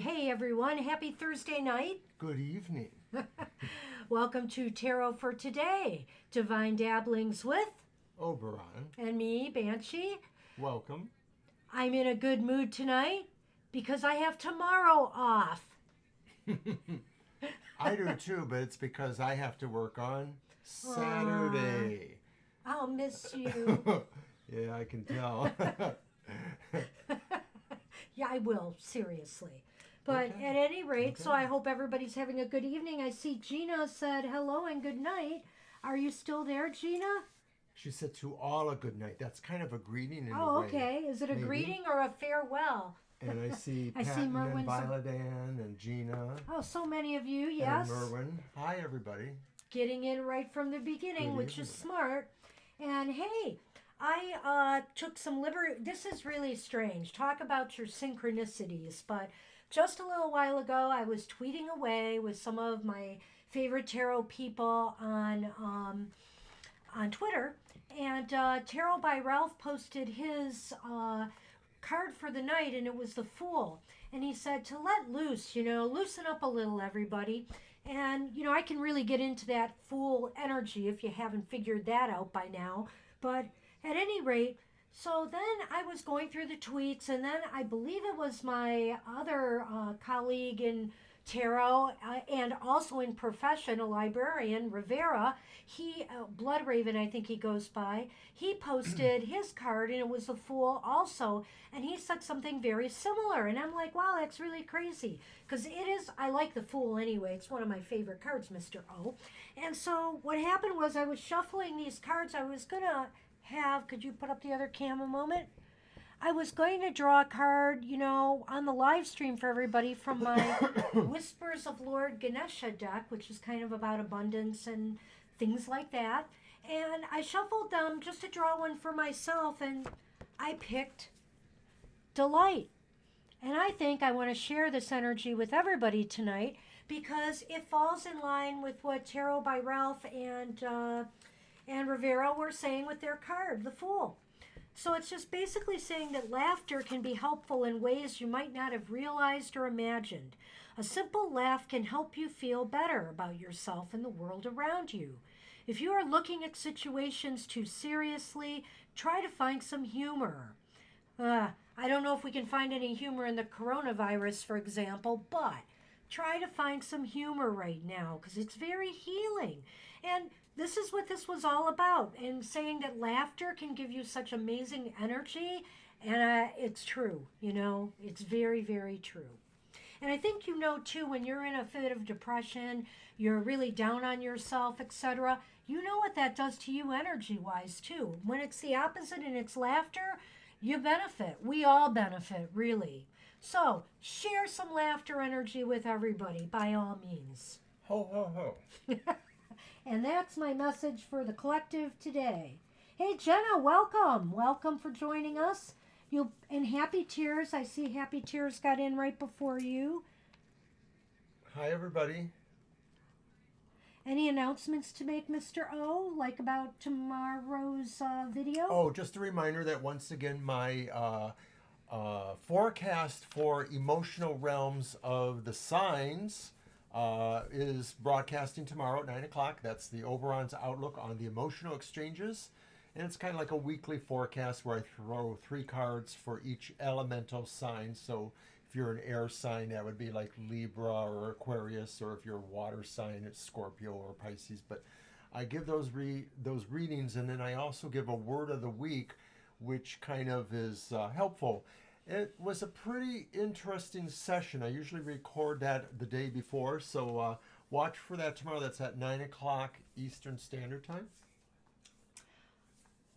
Hey everyone, happy Thursday night. Good evening. Welcome to Tarot for Today. Divine Dabblings with Oberon. and me, Banshee. Welcome. I'm in a good mood tonight because I have tomorrow off. I do too, but it's because I have to work on Saturday. I'll miss you. Yeah, I can tell. Yeah, I will, seriously. But Okay. at any rate, so Okay. I hope everybody's having a good evening. I see Gina said hello and good night. Are you still there, Gina? She said to all a good night. That's kind of a greeting in a Oh, way. okay. Is it a maybe. greeting or a farewell? And I see I see Patton and Merwin's- Violet Ann and Gina. Oh, so many of you, yes. And Merwin. Hi, everybody. Getting in right from the beginning, Good which is evening. smart. And hey, I took some liberty. This is really strange. Talk about your synchronicities. But just a little while ago, I was tweeting away with some of my favorite tarot people on Twitter. And Tarot by Ralph posted his card for the night, and it was the Fool. And he said to let loose, loosen up a little, everybody. And, I can really get into that Fool energy if you haven't figured that out by now. But at any rate, so then I was going through the tweets, and then I believe it was my other colleague in tarot and also in profession, a librarian, Rivera. He, Bloodraven, I think he goes by, he posted his card, and it was the Fool also, and he said something very similar. And I'm like, wow, that's really crazy. Because it is, I like the Fool anyway. It's one of my favorite cards, Mr. O. And so what happened was I was shuffling these cards. I was going to have, could you put up the other cam a moment? I was going to draw a card, on the live stream for everybody from my Whispers of Lord Ganesha deck, which is kind of about abundance and things like that. And I shuffled them just to draw one for myself, and I picked Delight. And I think I want to share this energy with everybody tonight because it falls in line with what Tarot by Ralph and Rivera were saying with their card, the Fool. So it's just basically saying that laughter can be helpful in ways you might not have realized or imagined. A simple laugh can help you feel better about yourself and the world around you. If you are looking at situations too seriously, try to find some humor. I don't know if we can find any humor in the coronavirus, for example, but try to find some humor right now because it's very healing. And this is what this was all about, and saying that laughter can give you such amazing energy, and it's true, it's very, very true. And I think too, when you're in a fit of depression, you're really down on yourself, etc., you know what that does to you energy-wise, too. When it's the opposite and it's laughter, you benefit. We all benefit, really. So, share some laughter energy with everybody, by all means. Ho, ho, ho. And that's my message for the collective today. Hey, Jenna, welcome. Welcome for joining us. And Happy Tears, I see Happy Tears got in right before you. Hi, everybody. Any announcements to make, Mr. O, like about tomorrow's video? Oh, just a reminder that once again, my forecast for emotional realms of the signs is broadcasting tomorrow at 9 o'clock. That's the Oberon's outlook on the emotional exchanges. And it's kind of like a weekly forecast where I throw 3 cards for each elemental sign. So if you're an air sign, that would be like Libra or Aquarius, or if you're a water sign, it's Scorpio or Pisces. But I give those readings, and then I also give a word of the week, which kind of is helpful. It was a pretty interesting session. I usually record that the day before, so watch for that tomorrow. That's at 9 o'clock Eastern Standard Time.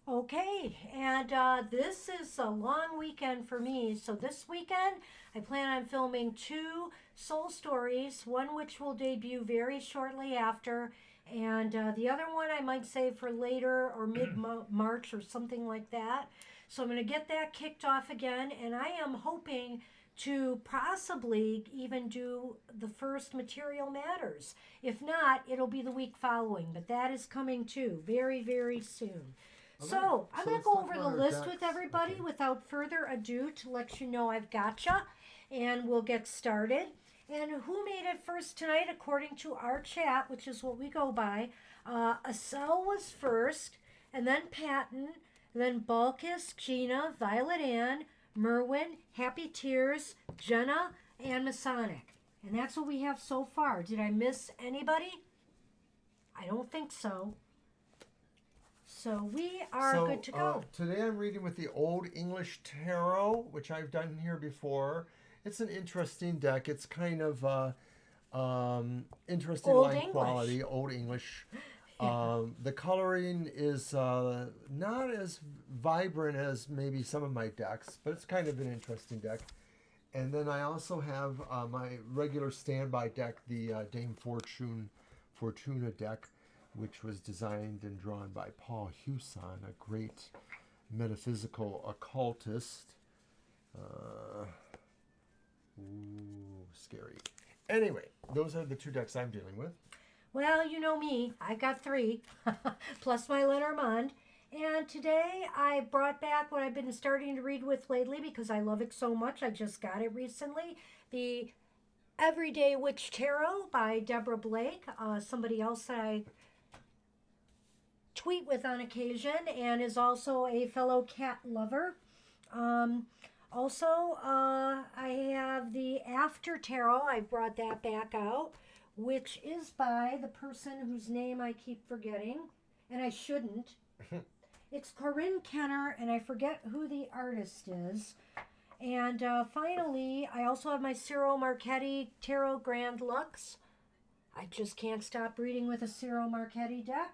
Okay, and this is a long weekend for me. So this weekend, I plan on filming 2 soul stories, one which will debut very shortly after, and the other one I might save for later or mid-March or something like that. So I'm going to get that kicked off again, and I am hoping to possibly even do the first Material Matters. If not, it'll be the week following, but that is coming too, very, very soon. Okay, So I'm so going to let's go talk over about the our list decks. with everybody Okay. without further ado to let you know I've gotcha. and we'll get started. And who made it first tonight, according to our chat, which is what we go by? Asel was first, and then Patton, and then Balkis, Gina, Violet Ann, Merwin, Happy Tears, Jenna, and Masonic. And that's what we have so far. Did I miss anybody? I don't think so. So we are good to go. Today I'm reading with the Old English Tarot, which I've done here before. It's an interesting deck. It's kind of interesting Old line English. quality, Old English. The coloring is not as vibrant as maybe some of my decks, but it's kind of an interesting deck. And then I also have my regular standby deck, the Dame Fortuna deck, which was designed and drawn by Paul Hewson, a great metaphysical occultist. Scary. Anyway, those are the two decks I'm dealing with. Well, you know me. I've got 3, plus my Lenormand. And today I brought back what I've been starting to read with lately because I love it so much. I just got it recently. The Everyday Witch Tarot by Deborah Blake, somebody else that I tweet with on occasion and is also a fellow cat lover. Also, I have the After Tarot. I brought that back out, which is by the person whose name I keep forgetting, and I shouldn't. It's Corinne Kenner, and I forget who the artist is. And finally, I also have my Ciro Marchetti Tarot Grand Lux. I just can't stop reading with a Ciro Marchetti deck.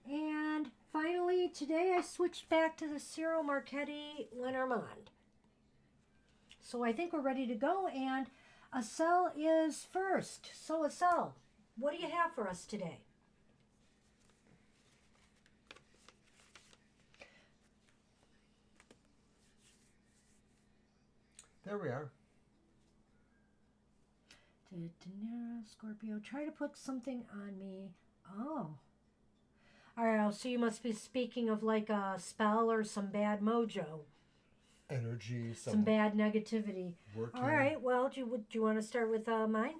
And finally, today I switched back to the Ciro Marchetti Lenormand. So I think we're ready to go, and Asel is first. So Asel, what do you have for us today? There we are. Scorpio, try to put something on me. Oh. All right, so you must be speaking of like a spell or some bad mojo. Energy, some bad negativity. Working. All right, well, do you want to start with mine?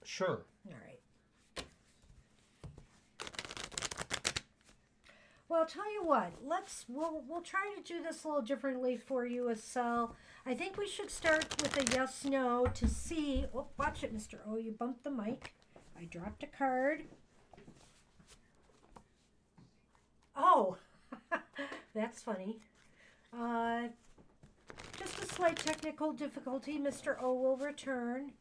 Sure. All right. Well, I'll tell you what. We'll try to do this a little differently for you, Asel. I think we should start with a yes/no to see. Oh, watch it, Mr. O. You bumped the mic. I dropped a card. Oh, that's funny. Just a slight technical difficulty. Mr. O will return.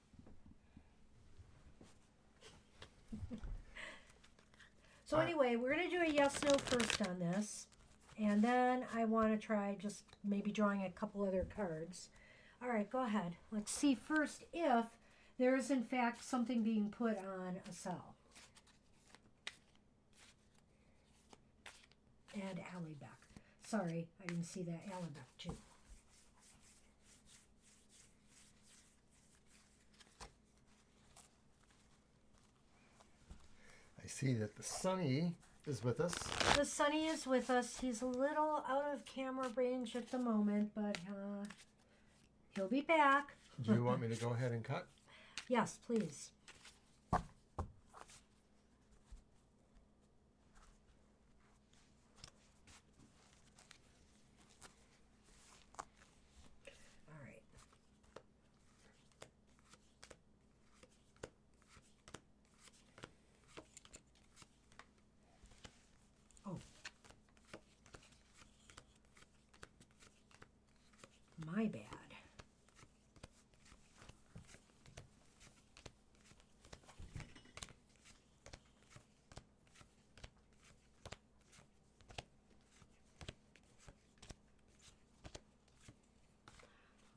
So anyway, we're going to do a yes/no first on this. And then I want to try just maybe drawing a couple other cards. All right, go ahead. Let's see first if there is in fact something being put on Asel. And Allybeck. Sorry, I didn't see that. Allybeck too. I see that the Sunny is with us. The Sunny is with us. He's a little out of camera range at the moment, but he'll be back. Do you want me to go ahead and cut? Yes, please. My bad.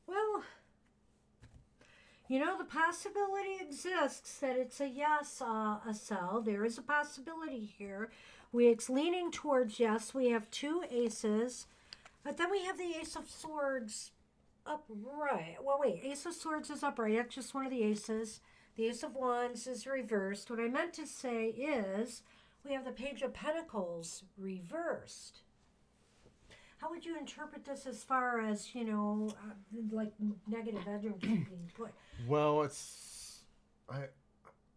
Well, you know, the possibility exists that it's a yes, Asel. There is a possibility here. It's leaning towards yes. We have 2 aces. But then we have the Ace of Swords upright. Well, wait. Ace of Swords is upright. That's just one of the aces. The Ace of Wands is reversed. What I meant to say is we have the Page of Pentacles reversed. how would you interpret this as far as, like negative energy being put? Well, I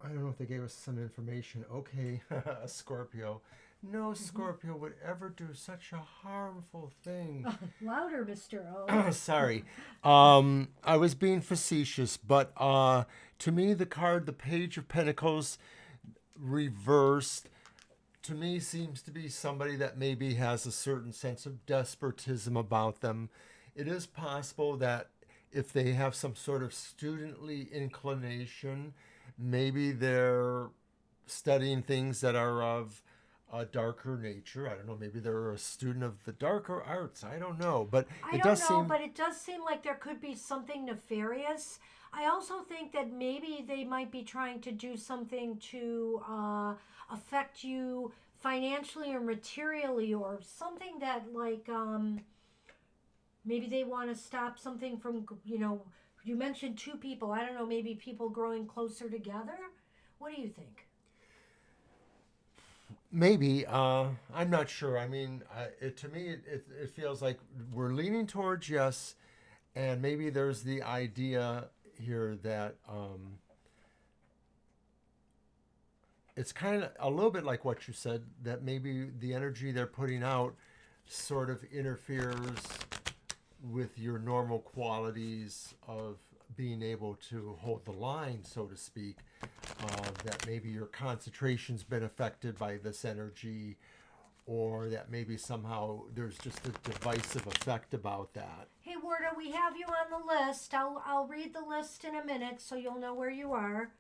don't know if they gave us some information. Okay, a Scorpio. No Scorpio would ever do such a harmful thing. Louder, Mr. O. Sorry. I was being facetious, but to me, the card, the Page of Pentacles reversed, to me seems to be somebody that maybe has a certain sense of despotism about them. It is possible that if they have some sort of studently inclination, maybe they're studying things that are of a darker nature. I don't know. Maybe they're a student of the darker arts. I don't know. But I don't know, but it does seem like there could be something nefarious. I also think that maybe they might be trying to do something to affect you financially or materially, or something that, like, maybe they want to stop something from, you mentioned two people. I don't know, maybe people growing closer together. What do you think? Maybe. I'm not sure. I mean, to me, it feels like we're leaning towards yes, and maybe there's the idea here that it's kind of a little bit like what you said, that maybe the energy they're putting out sort of interferes with your normal qualities of being able to hold the line, so to speak. That maybe your concentration's been affected by this energy, or that maybe somehow there's just a divisive effect about that. Hey, Warda, we have you on the list. I'll read the list in a minute so you'll know where you are.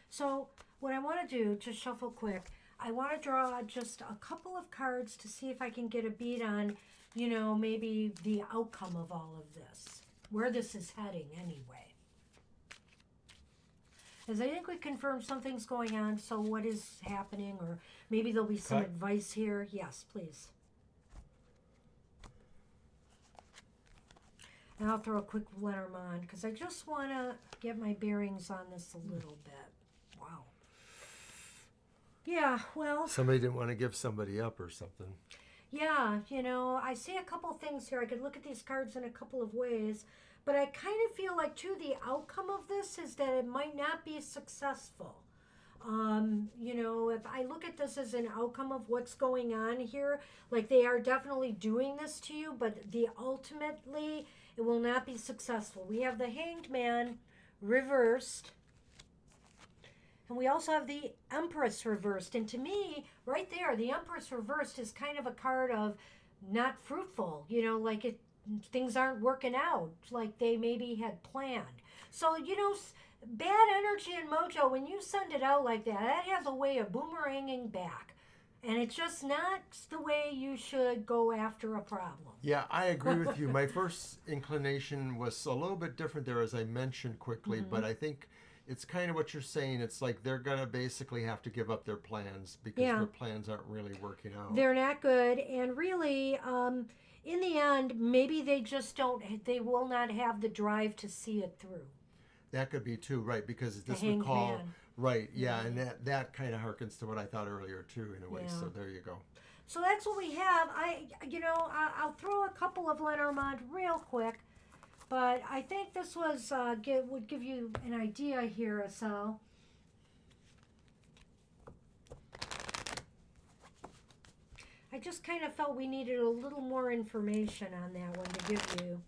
So what I want to do, just shuffle quick, I want to draw just a couple of cards to see if I can get a beat on, maybe the outcome of all of this, where this is heading anyway. As I think we confirmed something's going on, so what is happening, or maybe there'll be some advice here. Yes, please. And I'll throw a quick Lenormand, because I just want to get my bearings on this a little bit. Wow. Yeah, well. Somebody didn't want to give somebody up or something. Yeah, I see a couple things here. I could look at these cards in a couple of ways. But I kind of feel like, too, the outcome of this is that it might not be successful. If I look at this as an outcome of what's going on here, like they are definitely doing this to you, but ultimately it will not be successful. We have the Hanged Man reversed, and we also have the Empress reversed. And to me, right there, the Empress reversed is kind of a card of not fruitful, things aren't working out like they maybe had planned. So, bad energy and mojo, when you send it out like that has a way of boomeranging back. And it's just not the way you should go after a problem. Yeah, I agree with you. My first inclination was a little bit different there, as I mentioned quickly, but I think it's kind of what you're saying. It's like they're going to basically have to give up their plans because their plans aren't really working out. They're not good. And really, in the end, maybe they will not have the drive to see it through. That could be too, right? Because this would call, man. Right, yeah, and that kind of harkens to what I thought earlier too, in a way. So there you go. So that's what we have. I'll throw a couple of Lenormand real quick, but I think this was would give you an idea here, Asal. I just kind of felt we needed a little more information on that one to give you.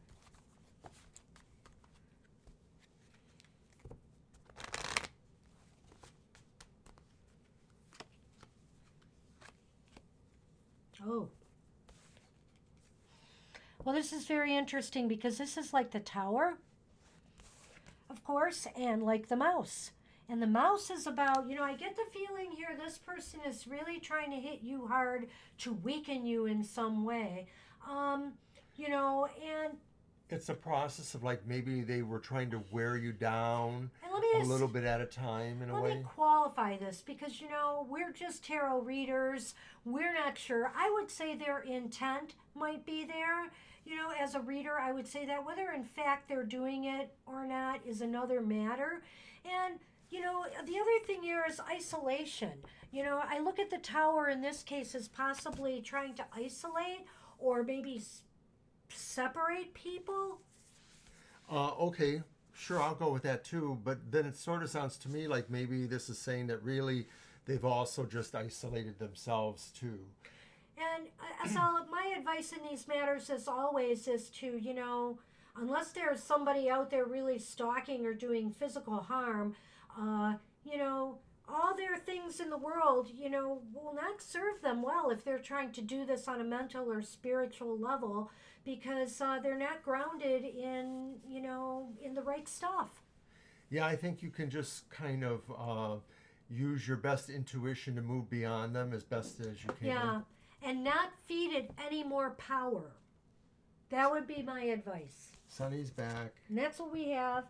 Oh. Well, this is very interesting because this is like the Tower, of course, and like the Mouse. And the Mouse is about, I get the feeling here this person is really trying to hit you hard to weaken you in some way. And it's a process of like maybe they were trying to wear you down a little bit at a time in a way. Let me qualify this because, we're just tarot readers. We're not sure. I would say their intent might be there. As a reader, I would say that whether in fact they're doing it or not is another matter. And the other thing here is isolation. I look at the Tower in this case as possibly trying to isolate or maybe separate people. Okay, sure, I'll go with that too. But then it sort of sounds to me like maybe this is saying that really they've also just isolated themselves too. And my advice in these matters, as always, is to, unless there's somebody out there really stalking or doing physical harm, all their things in the world, will not serve them well if they're trying to do this on a mental or spiritual level because they're not grounded in, in the right stuff. Yeah, I think you can just kind of use your best intuition to move beyond them as best as you can. Yeah, and not feed it any more power. That would be my advice. Sunny's back. And that's what we have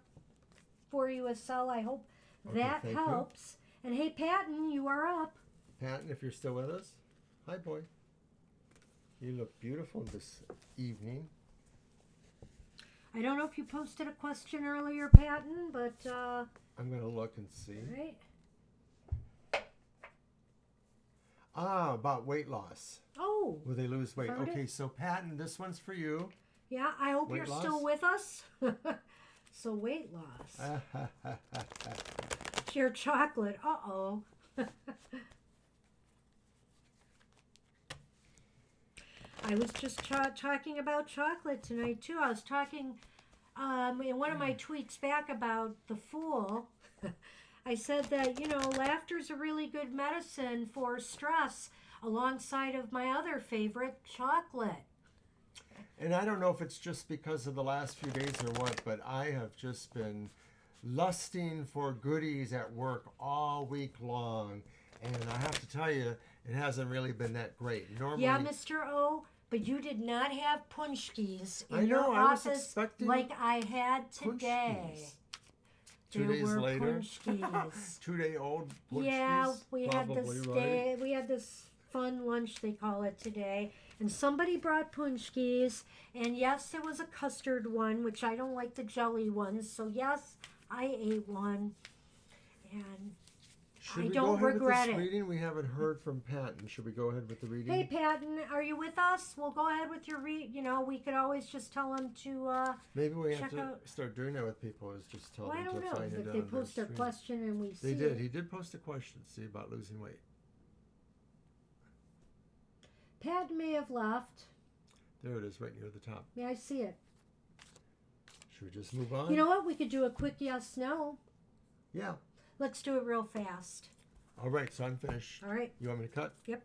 for you, Estelle. I hope that helps. You. And hey, Patton, you are up. Patton, if you're still with us. Hi, boy. You look beautiful this evening. I don't know if you posted a question earlier, Patton, but... I'm going to look and see. Right. About weight loss. Oh. Will they lose weight? Okay, so Patton, this one's for you. Yeah, I hope you're still with us. So weight loss. Your chocolate. Uh-oh. I was just talking about chocolate tonight, too. I was talking in one of my tweets back about the Fool. I said that, laughter's a really good medicine for stress alongside of my other favorite, chocolate. And I don't know if it's just because of the last few days or what, but I have just been lusting for goodies at work all week long. And I have to tell you, it hasn't really been that great. Normally, yeah, Mr. O, but you did not have punchkis in your office like I had today. Punchkis. 2 days later, punchkis. 2-day-old punchkis. Yeah, we had this right. day. We had this fun lunch, they call it today, and somebody brought punchkis. And yes, there was a custard one, which I don't like the jelly ones. So yes, I ate one, and Should I we don't go ahead regret with this it. reading? We haven't heard from Patton. Should we go ahead with the reading? Hey, Patton, are you with us? We'll go ahead with your read. We could always just tell them to. Maybe we have check to out. Start doing that with people. Is just tell Well, I them don't to know find it if they on post their their screen. question and we see. They did. it. He did post a question. See about losing weight. Patton may have left. There it is, right near the top. May I see it? Should we just move on? You know what? We could do a quick yes/no. Yeah. Let's do it real fast. All right. So I'm finished. All right. You want me to cut? Yep.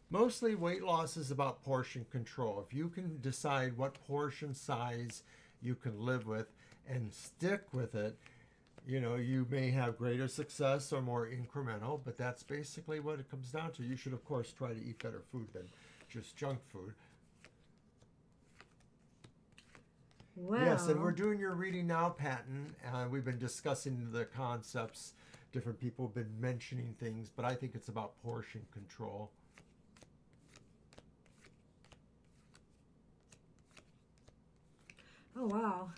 Mostly weight loss is about portion control. If you can decide what portion size you can live with and stick with it, you may have greater success or more incremental, but that's basically what it comes down to. You should, of course, try to eat better food than just junk food. Well. Yes, and we're doing your reading now, Patton. We've been discussing the concepts. Different people have been mentioning things, but I think it's about portion control. Oh, wow.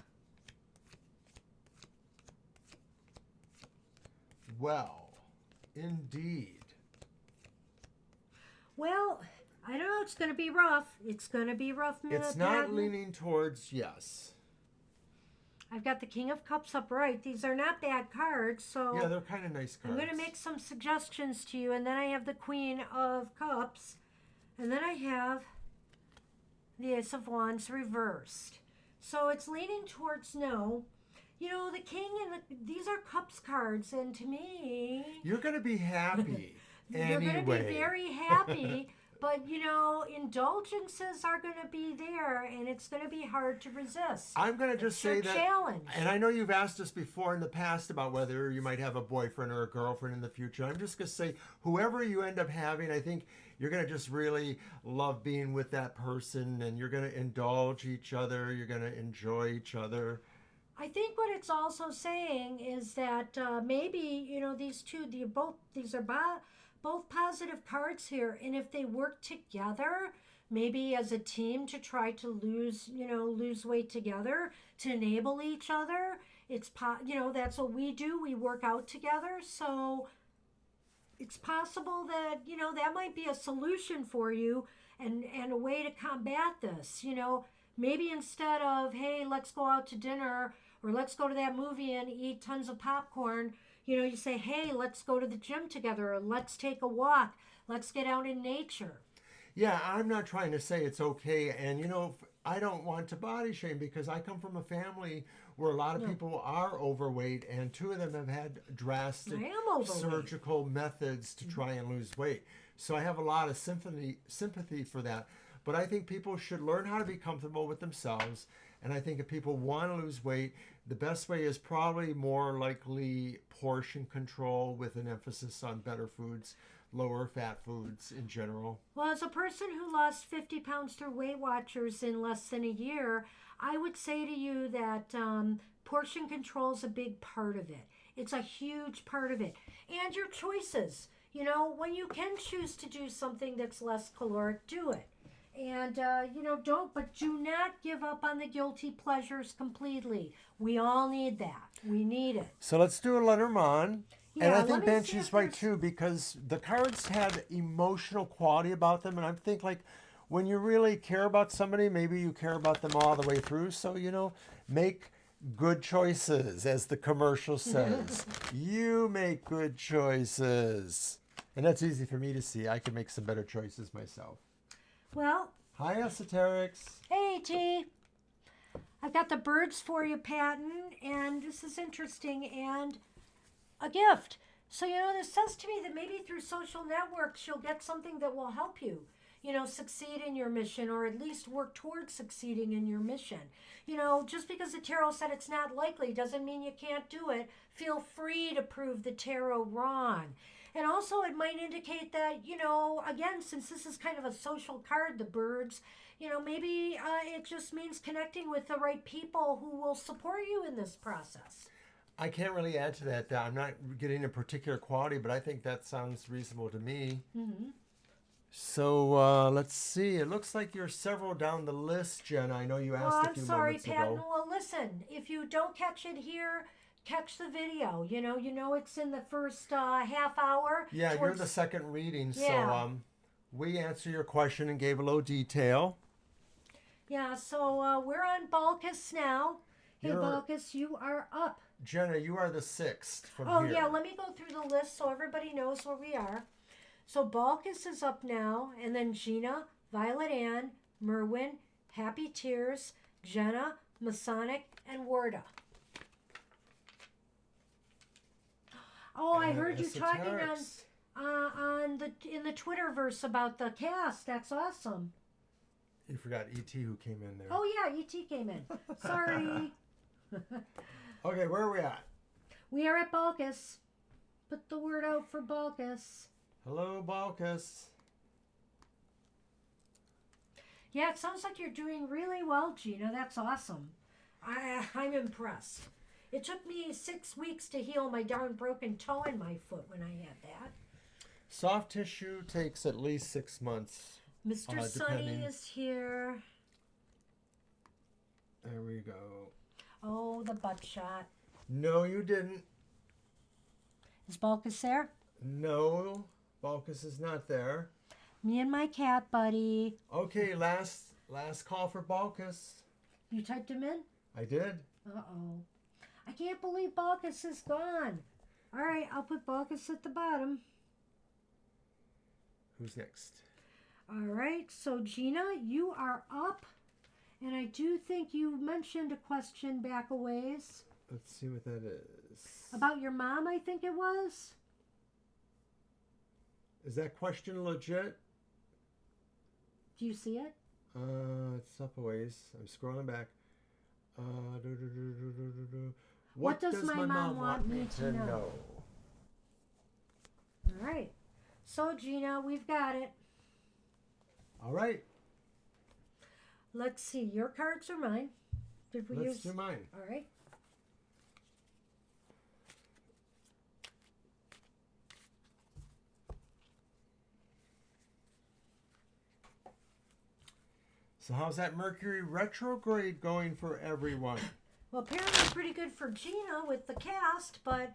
Well, indeed. Well, I don't know. It's going to be rough. It's going to be rough. It's not leaning towards yes. I've got the King of Cups upright. These are not bad cards, so... Yeah, they're kind of nice cards. I'm going to make some suggestions to you, and then I have the Queen of Cups, and then I have the Ace of Wands reversed. So it's leaning towards no. The King and these are Cups cards, and to me... You're going to be happy anyway. You're going to be very happy, but, indulgences are going to be there, and it's going to be hard to resist. I'm going to just say that... challenge. And I know you've asked us before in the past about whether you might have a boyfriend or a girlfriend in the future. I'm just going to say, whoever you end up having, I think you're going to just really love being with that person, and you're going to indulge each other. You're going to enjoy each other. I think what it's also saying is that maybe, these two, these are both positive cards here, and if they work together, maybe as a team to try to lose weight together to enable each other. That's what we do. We work out together. So it's possible that, that might be a solution for you and a way to combat this. Maybe instead of, hey, let's go out to dinner or let's go to that movie and eat tons of popcorn, you say, hey, let's go to the gym together or let's take a walk. Let's get out in nature. Yeah, I'm not trying to say it's okay. And, I don't want to body shame because I come from a family where a lot of people are overweight, and 2 of them have had drastic surgical methods to try and lose weight. So I have a lot of sympathy for that. But I think people should learn how to be comfortable with themselves. And I think if people want to lose weight, the best way is probably more likely portion control with an emphasis on better foods, lower fat foods in general. Well, as a person who lost 50 pounds through Weight Watchers in less than a year, I would say to you that portion control is a big part of it. It's a huge part of it. And your choices. When you can choose to do something that's less caloric, do it. And, do not give up on the guilty pleasures completely. We all need that. We need it. So let's do a Lenormand. Yeah, and I think Banshee's right too, because the cards have emotional quality about them. And I think when you really care about somebody, maybe you care about them all the way through. So, make good choices, as the commercial says. You make good choices. And that's easy for me to see. I can make some better choices myself. Well. Hi, Esoterics. Hey, T. I've got the birds for you, Patton, and this is interesting, and a gift. So, this says to me that maybe through social networks you'll get something that will help you, succeed in your mission, or at least work towards succeeding in your mission. Just because the tarot said it's not likely doesn't mean you can't do it. Feel free to prove the tarot wrong. And also it might indicate that, again, since this is kind of a social card, the birds, maybe it just means connecting with the right people who will support you in this process. I can't really add to that. I'm not getting a particular quality, but I think that sounds reasonable to me. Mm-hmm. So let's see. It looks like you're several down the list, Jenna. I know you asked a few moments ago. Patton. Well, listen, if you don't catch it here, catch the video. It's in the first half hour. Yeah, you're the second reading, so we answered your question and gave a little detail. Yeah, so we're on Balkis now. Hey, Balkis, you are up. Jenna, you are the 6th from here. Oh, yeah, let me go through the list so everybody knows where we are. So Balkis is up now, and then Gina, Violet Ann, Merwin, Happy Tears, Jenna, Masonic, and Warda. Oh, I heard you talking in the Twitterverse about the cast. That's awesome. You forgot E.T. who came in there. Oh, yeah, E.T. came in. Sorry. Okay, where are we at? We are at Balkis. Put the word out for Balkis. Hello, Balkis. Yeah, it sounds like you're doing really well, Gina. That's awesome. I'm impressed. It took me 6 weeks to heal my darn broken toe in my foot when I had that. Soft tissue takes at least 6 months. Mr. Sunny is here. There we go. Oh, the butt shot. No, you didn't. Is Balkis there? No, Balkis is not there. Me and my cat, buddy. Okay, last call for Balkis. You typed him in? I did. Uh-oh. I can't believe Balkis is gone. All right, I'll put Balkis at the bottom. Who's next? All right, so Gina, you are up. And I do think you mentioned a question back a ways. Let's see what that is. About your mom, I think it was. Is that question legit? Do you see it? It's up a ways. I'm scrolling back. What does my mom want me to know? All right. So, Gina, we've got it. All right. Let's see. Your cards or mine? Let's do mine. All right. So how's that Mercury retrograde going for everyone? Well, apparently pretty good for Gina with the cast, but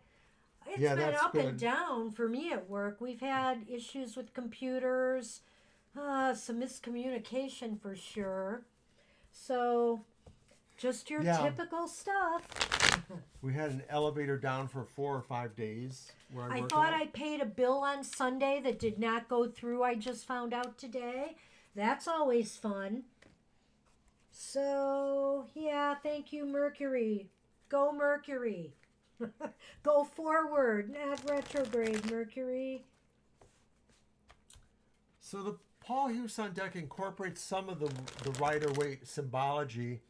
it's Yeah, been that's up good. and down for me at work. We've had issues with computers, some miscommunication for sure. So, just your Yeah. typical stuff. We had an elevator down for 4 or 5 days where I I work thought at. I paid a bill on Sunday that did not go through. I just found out today. That's always fun. So, yeah, thank you, Mercury. Go, Mercury. Go forward, not retrograde, Mercury. So the Paul Hughes deck incorporates some of the Rider-Waite symbology,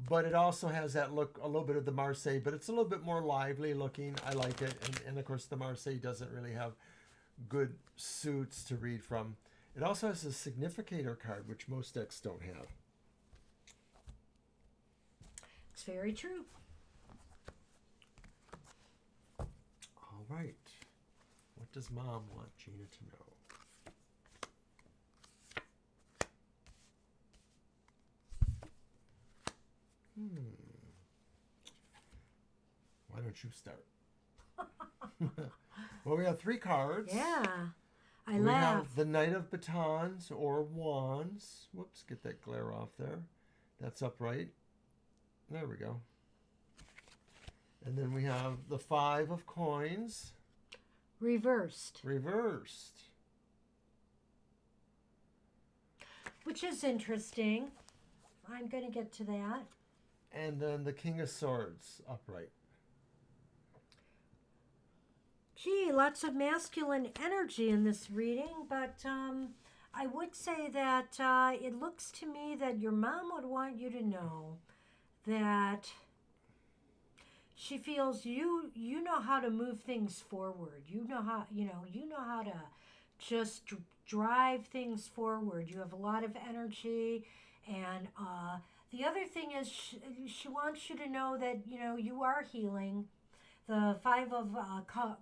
but it also has that look, a little bit of the Marseille, but it's a little bit more lively looking. I like it. And of course, the Marseille doesn't really have good suits to read from. It also has a significator card, which most decks don't have. It's very true. All right. What does Mom want Gina to know? Why don't you start? Well, we have 3 cards. Yeah. I We laugh. have the Knight of Batons or Wands. Whoops, get that glare off there. That's upright. There we go. And then we have the 5 of Coins. Reversed. Reversed. Which is interesting. I'm going to get to that. And then the King of Swords upright. Gee, lots of masculine energy in this reading, but I would say that it looks to me that your mom would want you to know that she feels you know how to move things forward. You know how to just drive things forward. You have a lot of energy, and the other thing is she wants you to know that you are healing. The 5 of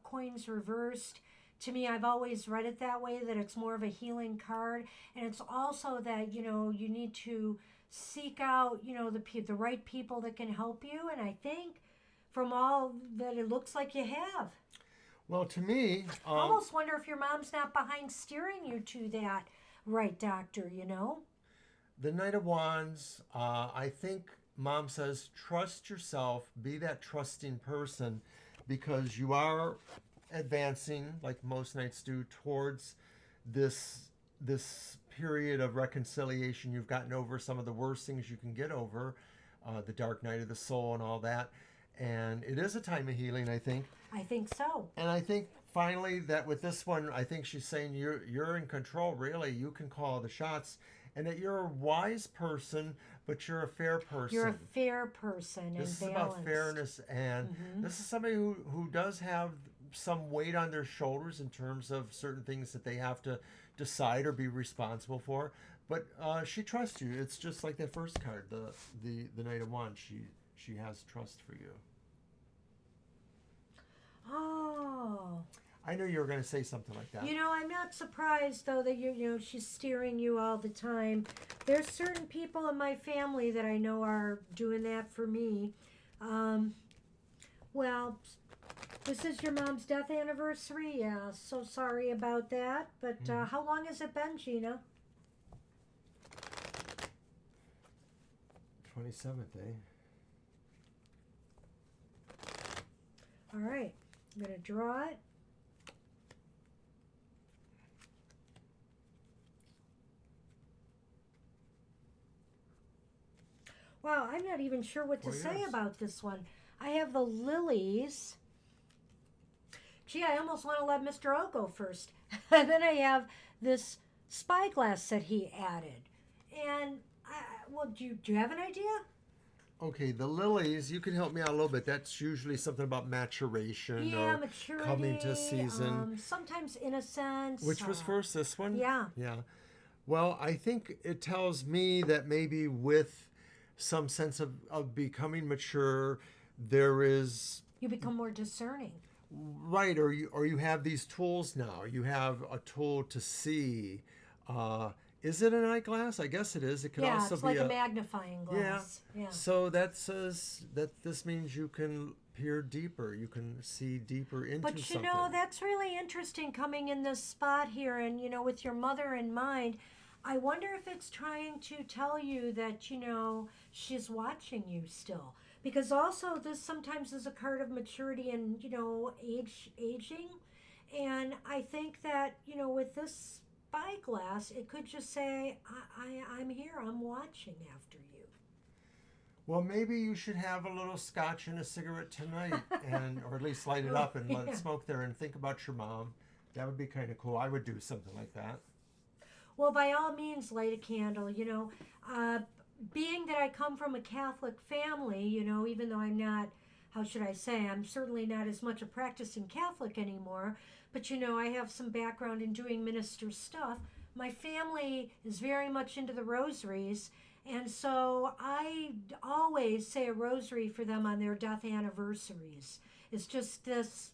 coins reversed. To me, I've always read it that way, that it's more of a healing card. And it's also that, you need to seek out, the right people that can help you. And I think from all that it looks like you have. Well, to me... I almost wonder if your mom's not behind steering you to that right doctor, The Knight of Wands, I think Mom says, trust yourself, be that trusting person, because you are advancing, like most knights do, towards this period of reconciliation. You've gotten over some of the worst things you can get over, the dark night of the soul and all that. And it is a time of healing, I think. I think so. And I think finally that with this one, I think she's saying you're in control, really. You can call the shots. And that you're a wise person, but you're a fair person. You're a fair person. This is and about fairness, and this is somebody who does have some weight on their shoulders in terms of certain things that they have to decide or be responsible for. But she trusts you. It's just like that first card, the Knight of Wands. She has trust for you. Oh. I knew you were going to say something like that. I'm not surprised though that she's steering you all the time. There's certain people in my family that I know are doing that for me. Well, this is your mom's death anniversary. Yeah, so sorry about that. But how long has it been, Gina? 27th, eh? All right, I'm gonna draw it. Wow, I'm not even sure what to say about this one. I have the lilies. Gee, I almost want to let Mr. O go first. And then I have this spyglass that he added. And, do you have an idea? Okay, the lilies, you can help me out a little bit. That's usually something about maturation or maturity, coming to season. Sometimes innocence. Which was first, this one? Yeah. Yeah. Well, I think it tells me that maybe with some sense of becoming mature, there is... You become more discerning. Right, or you have these tools now. You have a tool to see. Is it an eyeglass? I guess it is. It could also it's be like a magnifying glass. Yeah. So that says that this means you can peer deeper. You can see deeper into But something. that's really interesting coming in this spot here, and with your mother in mind. I wonder if it's trying to tell you that she's watching you still, because also this sometimes is a card of maturity and aging, and I think that with this spyglass, it could just say, I'm here, I'm watching after you. Well, maybe you should have a little scotch and a cigarette tonight, or at least light it up and let it smoke there, and think about your mom. That would be kind of cool. I would do something like that. Well, by all means, light a candle. Being that I come from a Catholic family, even though I'm not, how should I say, I'm certainly not as much a practicing Catholic anymore, but I have some background in doing minister stuff. My family is very much into the rosaries, and so I always say a rosary for them on their death anniversaries. It's just this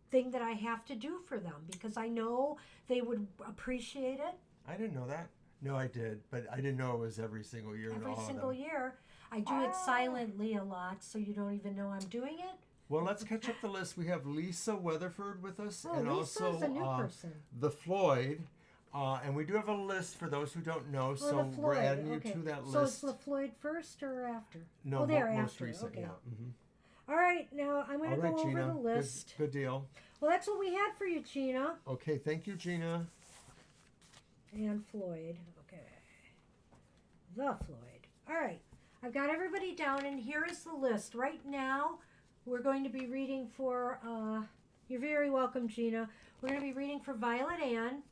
thing that I have to do for them because I know they would appreciate it. I didn't know that. No, I did, but I didn't know it was every single year. Every single year. I do it silently a lot, so you don't even know I'm doing it. Well, let's catch up the list. We have Lisa Weatherford with us, and Lisa's also a new person. the Floyd. And we do have a list for those who don't know, so we're adding you to that So list. is the Floyd first or after? No, they're most after. recent, Okay. yeah. Mm-hmm. All right, now I'm going to go over Gina. the list. Good deal. Well, that's what we had for you, Gina. Okay, thank you, Gina. And Floyd. Okay. The Floyd. All right. I've got everybody down, and here is the list. Right now, we're going to be reading for, you're very welcome, Gina. We're going to be reading for Violet Ann.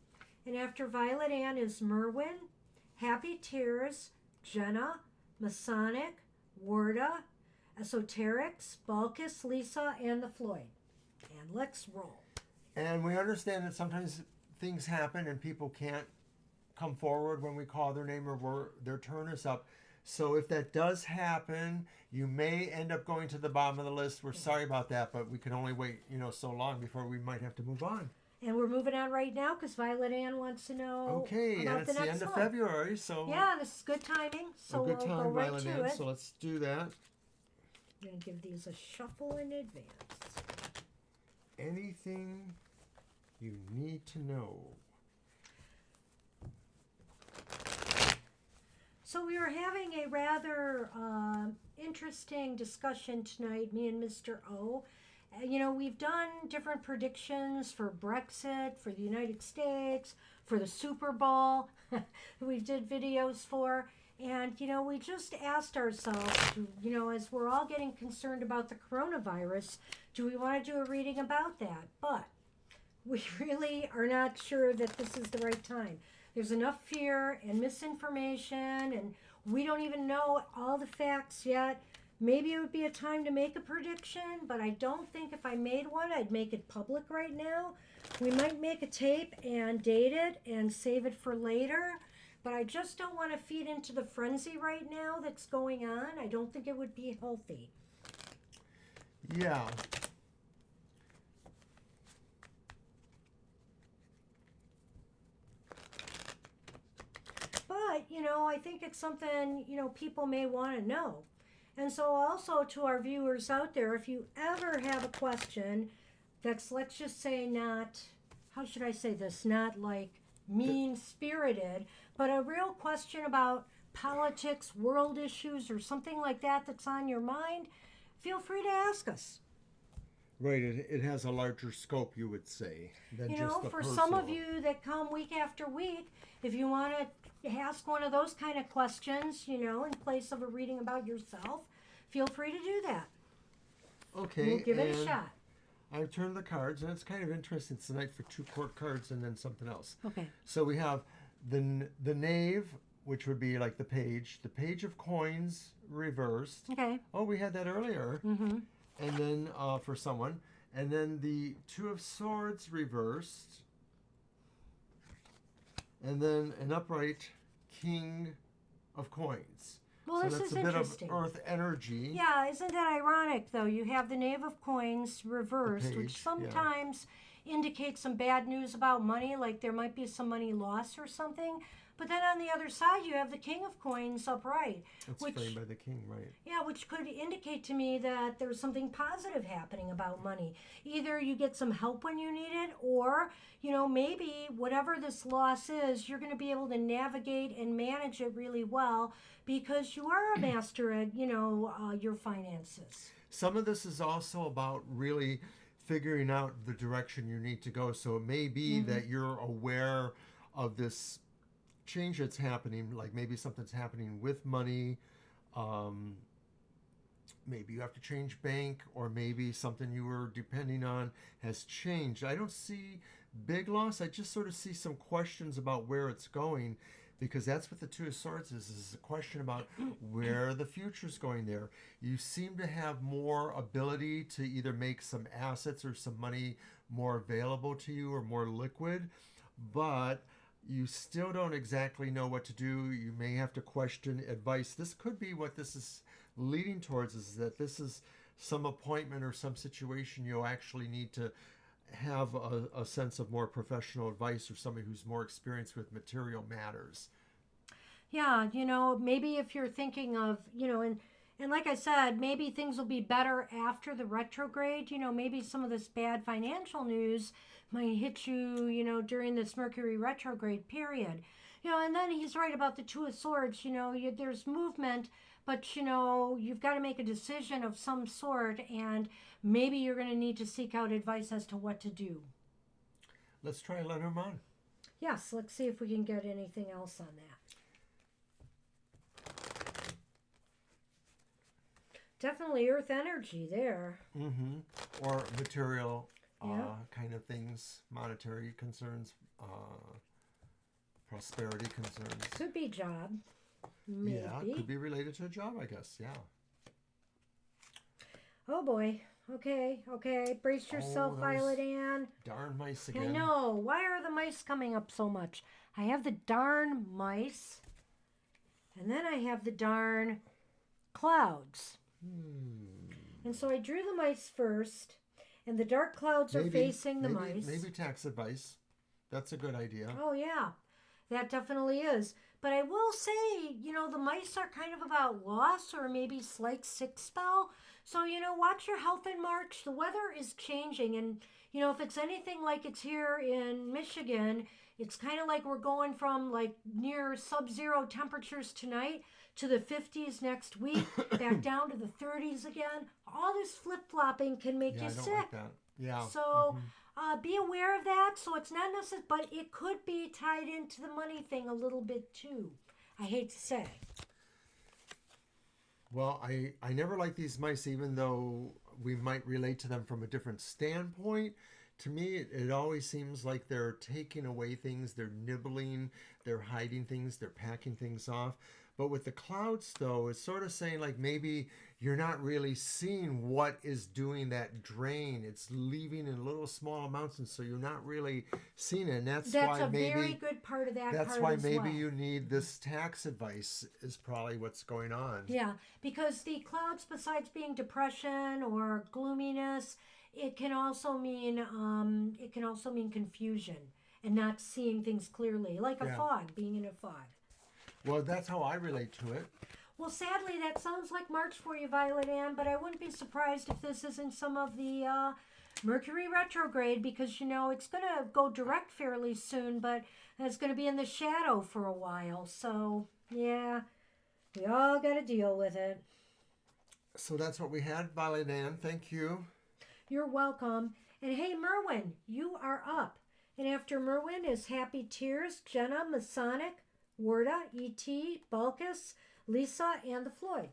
And after Violet Ann is Merwin, Happy Tears, Jenna, Masonic, Warda, Esoterics, Balkis, Lisa, and the Floyd. And let's roll. And we understand that sometimes things happen and people can't come forward when we call their name or their turn is up. So if that does happen, you may end up going to the bottom of the list. We're sorry about that, but we can only wait, so long before we might have to move on. And we're moving on right now because Violet Ann wants to know okay, about and it's the end of month. February, so yeah, this is good timing. So a good time, we'll go right Violet to Ann, it. so let's do that. I'm going to give these a shuffle in advance. Anything you need to know. So we were having a rather interesting discussion tonight, me and Mr. O. We've done different predictions for Brexit, for the United States, for the Super Bowl, we did videos for. And, we just asked ourselves, as we're all getting concerned about the coronavirus, do we want to do a reading about that? But we really are not sure that this is the right time. There's enough fear and misinformation, and we don't even know all the facts yet. Maybe it would be a time to make a prediction, but I don't think if I made one, I'd make it public right now. We might make a tape and date it and save it for later, but I just don't want to feed into the frenzy right now that's going on. I don't think it would be healthy. Yeah. But, I think it's something, people may want to know. And so also to our viewers out there, if you ever have a question that's, let's just say, not, how should I say this, not like mean-spirited, but a real question about politics, world issues, or something like that that's on your mind, feel free to ask us. Right, it has a larger scope, you would say, than just the for personal. some of you that come week after week, if you want to ask one of those kind of questions, in place of a reading about yourself, feel free to do that. Okay. We'll give it a shot. I've turned the cards, and it's kind of interesting tonight for 2 court cards and then something else. Okay. So we have the knave, which would be like the page of coins reversed. Okay. Oh, we had that earlier. Mm-hmm. And then for someone. And then the 2 of swords reversed. And then an upright king of coins. Well, so this that's is a bit of interesting. earth energy. Yeah, isn't that ironic, though? You have the Knave of Coins reversed, page, which sometimes indicates some bad news about money, like there might be some money loss or something. But then on the other side, you have the King of Coins upright. It's which, framed by the king, right? yeah, which could indicate to me that there's something positive happening about money. Either you get some help when you need it, or, maybe whatever this loss is, you're going to be able to navigate and manage it really well because you are a master at, your finances. Some of this is also about really figuring out the direction you need to go. So it may be that you're aware of this change that's happening, like maybe something's happening with money. Maybe you have to change bank, or maybe something you were depending on has changed. I don't see big loss. I just sort of see some questions about where it's going, because that's what the Two of Swords is a question about where the future's going there. You seem to have more ability to either make some assets or some money more available to you or more liquid, but you still don't exactly know what to do. You may have to question advice. This could be what this is leading towards, is that this is some appointment or some situation you'll actually need to have a sense of more professional advice, or somebody who's more experienced with material matters. Yeah, maybe if you're thinking of, and like I said, maybe things will be better after the retrograde. Maybe some of this bad financial news might hit you, during this Mercury retrograde period. And then he's right about the Two of Swords. There's movement, but, you've got to make a decision of some sort, and maybe you're going to need to seek out advice as to what to do. Let's try Lenormand. Yes, let's see if we can get anything else on that. Definitely earth energy there. Or material Yeah. kind of things, monetary concerns, prosperity concerns. Could be job. Maybe. Yeah, could be related to a job, I guess. Yeah. Oh boy. Okay. Brace yourself, those Violet Ann. Darn mice again. I know. Why are the mice coming up so much? I have the darn mice, and then I have the darn clouds. And so I drew the mice first, and the dark clouds are facing the mice. Maybe tax advice. That's a good idea. Oh, yeah. That definitely is. But I will say, the mice are kind of about loss or maybe slight sick spell. So, watch your health in March. The weather is changing. And, if it's anything like it's here in Michigan, it's kind of like we're going from like near sub-zero temperatures tonight to the 50s next week, back down to the 30s again. All this flip-flopping can make you I don't sick. like that. Yeah. So be aware of that. So it's not necessary, but it could be tied into the money thing a little bit too. I hate to say. Well, I never like these mice, even though we might relate to them from a different standpoint. To me, it always seems like they're taking away things, they're nibbling, they're hiding things, they're packing things off. But with the clouds, though, it's sort of saying like maybe you're not really seeing what is doing that drain. It's leaving in little small amounts, and so you're not really seeing it. And that's why a maybe very good part of that. That's part why as maybe well. you need this tax advice is probably what's going on. Yeah, because the clouds, besides being depression or gloominess, it can also mean confusion and not seeing things clearly, like a fog, being in a fog. Well, that's how I relate to it. Well, sadly, that sounds like March for you, Violet Ann, but I wouldn't be surprised if this isn't some of the Mercury retrograde, because, it's going to go direct fairly soon, but it's going to be in the shadow for a while. So, yeah, we all got to deal with it. So that's what we had, Violet Ann. Thank you. You're welcome. And hey, Merwin, you are up. And after Merwin is Happy Tears, Jenna, Masonic, Warda, E.T., Balkus, Lisa, and the Floyd.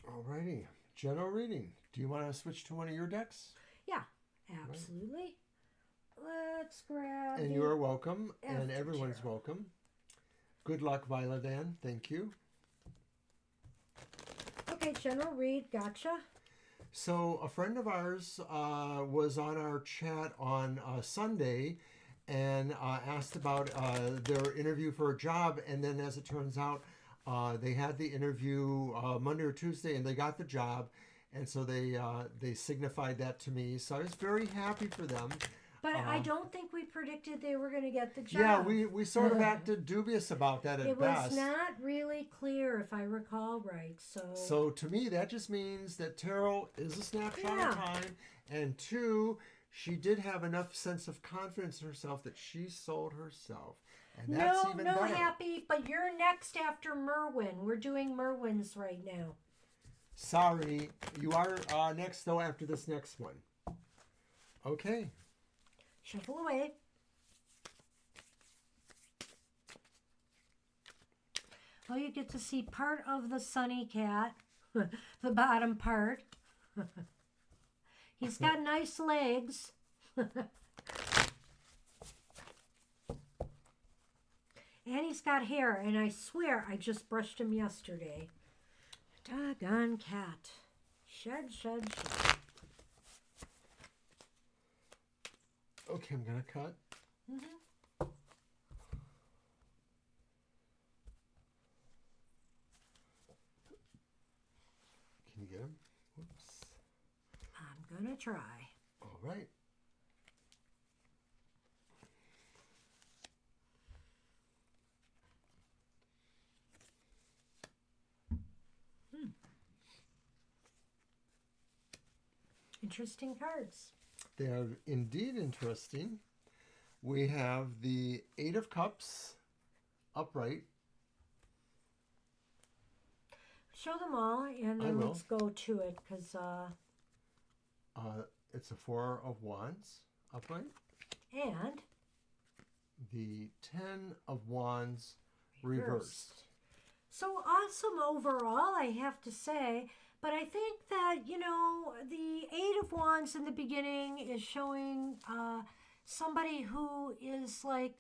Alrighty. General reading. Do you want to switch to one of your decks? Yeah, absolutely. Right. Let's grab. And you are welcome, and After everyone's Tarot. welcome. Good luck, Violet Ann. Thank you. Okay, General Read, gotcha. So a friend of ours was on our chat on Sunday and asked about their interview for a job, and then as it turns out, they had the interview Monday or Tuesday, and they got the job, and so they signified that to me. So I was very happy for them. But I don't think we predicted they were going to get the job. Yeah, we sort of acted dubious about that at best. It was not really clear, if I recall right. So to me, that just means that tarot is a snapshot of time, and 2, she did have enough sense of confidence in herself that she sold herself. And that's even better. Happy, but you're next after Merwin. We're doing Merwin's right now. Sorry, you are next, though, after this next one. Okay. Shuffle away. Well, you get to see part of the Sunny Cat, the bottom part. He's got nice legs. And he's got hair, and I swear I just brushed him yesterday. Doggone cat. Shed, shed, shed. Okay, I'm going to cut. Can you get him? Whoops. I'm going to try. All right. Interesting cards. They are indeed interesting. We have the 8 of Cups upright. Show them all, and then let's go to it, because... it's a 4 of Wands upright. And? The 10 of Wands reversed. So awesome overall, I have to say. But I think that, the 8 of Wands in the beginning is showing somebody who is like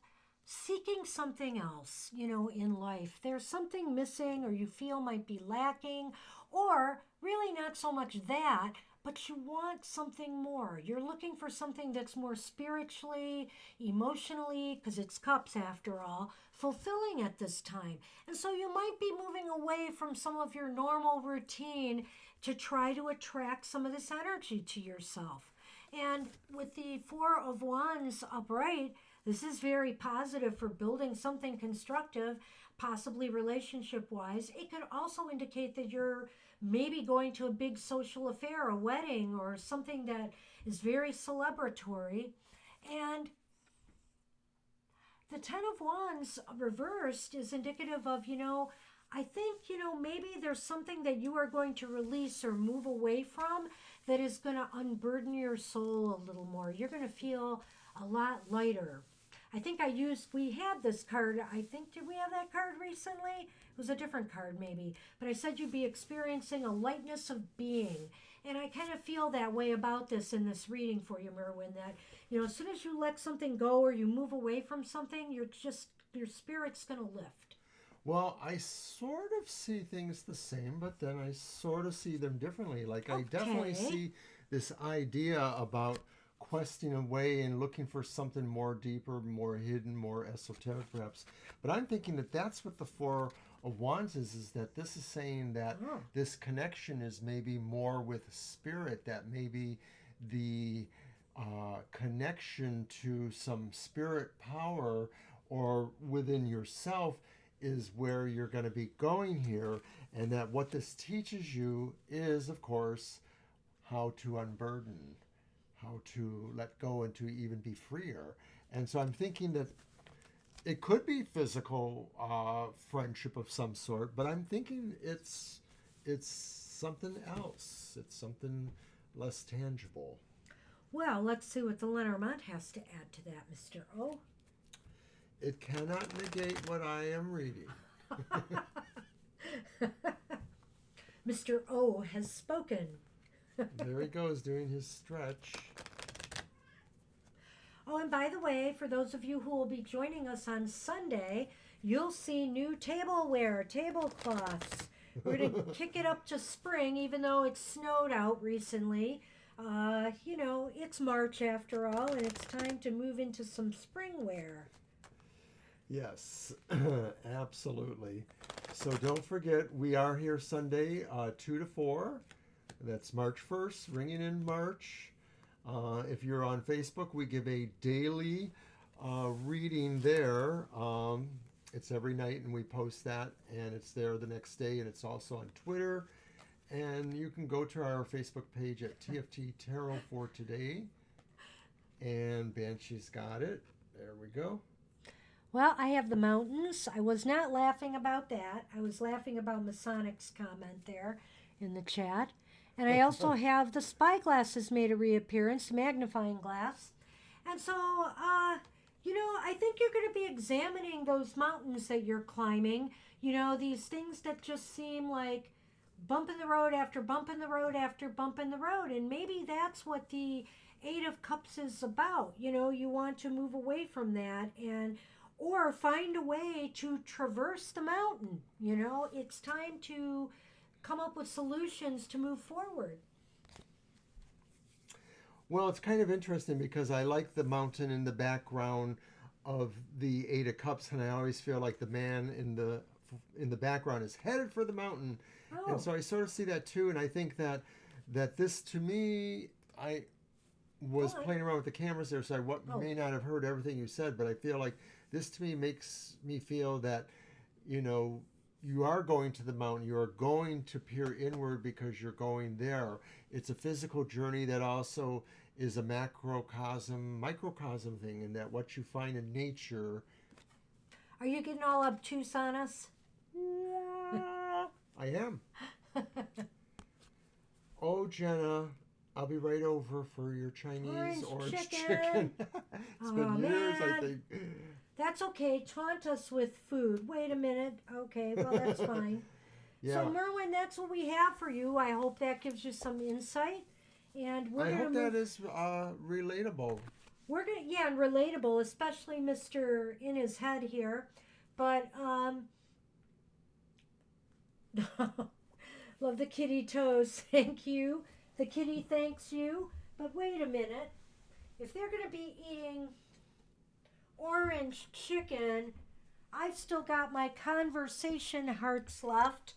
seeking something else, in life. There's something missing, or you feel might be lacking, or really not so much that, but you want something more. You're looking for something that's more spiritually, emotionally, because it's cups after all, fulfilling at this time. And so you might be moving away from some of your normal routine to try to attract some of this energy to yourself. And with the 4 of Wands upright, this is very positive for building something constructive, possibly relationship-wise. It could also indicate that you're maybe going to a big social affair, a wedding, or something that is very celebratory. And the 10 of Wands reversed is indicative of, I think, maybe there's something that you are going to release or move away from that is going to unburden your soul a little more. You're going to feel a lot lighter. I think we had this card. Did we have that card recently? It was a different card maybe. But I said you'd be experiencing a lightness of being. And I kind of feel that way about this in this reading for you, Merwin, that, as soon as you let something go or you move away from something, your spirit's going to lift. Well, I sort of see things the same, but then I sort of see them differently. Like, I definitely see this idea about questing away and looking for something more deeper, more hidden, more esoteric perhaps. But I'm thinking that that's what the 4 of Wands is that this is saying that this connection is maybe more with spirit, that maybe the connection to some spirit power or within yourself is where you're going to be going here, and that what this teaches you is, of course, how to unburden, how to let go and to even be freer. And so I'm thinking that it could be physical friendship of some sort, but I'm thinking it's something else. It's something less tangible. Well, let's see what the Lenormand has to add to that, Mr. O. It cannot negate what I am reading. Mr. O has spoken. There he goes doing his stretch. Oh, and by the way, for those of you who will be joining us on Sunday, you'll see new tableware, tablecloths. We're going to kick it up to spring, even though it snowed out recently. It's March after all, and it's time to move into some spring wear. Yes, absolutely. So don't forget, we are here Sunday, 2 to 4. That's March 1st, ringing in March. If you're on Facebook, we give a daily reading there. It's every night, and we post that, and it's there the next day, and it's also on Twitter. And you can go to our Facebook page at TFT Tarot for today. And Banshee's got it. There we go. Well, I have the mountains. I was not laughing about that. I was laughing about Masonic's comment there in the chat. And I also have the spyglasses made a reappearance, magnifying glass. And so, I think you're going to be examining those mountains that you're climbing. These things that just seem like bump in the road after bump in the road after bump in the road. And maybe that's what the Eight of Cups is about. You want to move away from that or find a way to traverse the mountain. It's time to come up with solutions to move forward. Well, it's kind of interesting because I like the mountain in the background of the Eight of Cups, and I always feel like the man in the background is headed for the mountain. Oh. And so I sort of see that too, and I think that this, to me, I was playing around with the cameras there, so I may not have heard everything you said, but I feel like this to me makes me feel that, you are going to the mountain, you are going to peer inward because you're going there. It's a physical journey that also is a microcosm thing, and that what you find in nature. Are you getting all obtuse on us? I am. Oh, Jenna, I'll be right over for your Chinese orange chicken. It's been years, I think. That's okay. Taunt us with food. Wait a minute. Okay, well, that's fine. Yeah. So, Merwin, that's what we have for you. I hope that gives you some insight. And I hope that is relatable. We're gonna, and relatable, especially Mr. in his head here. But love the kitty toes. Thank you. The kitty thanks you. But wait a minute. If they're gonna be eating orange chicken, I've still got my conversation hearts left.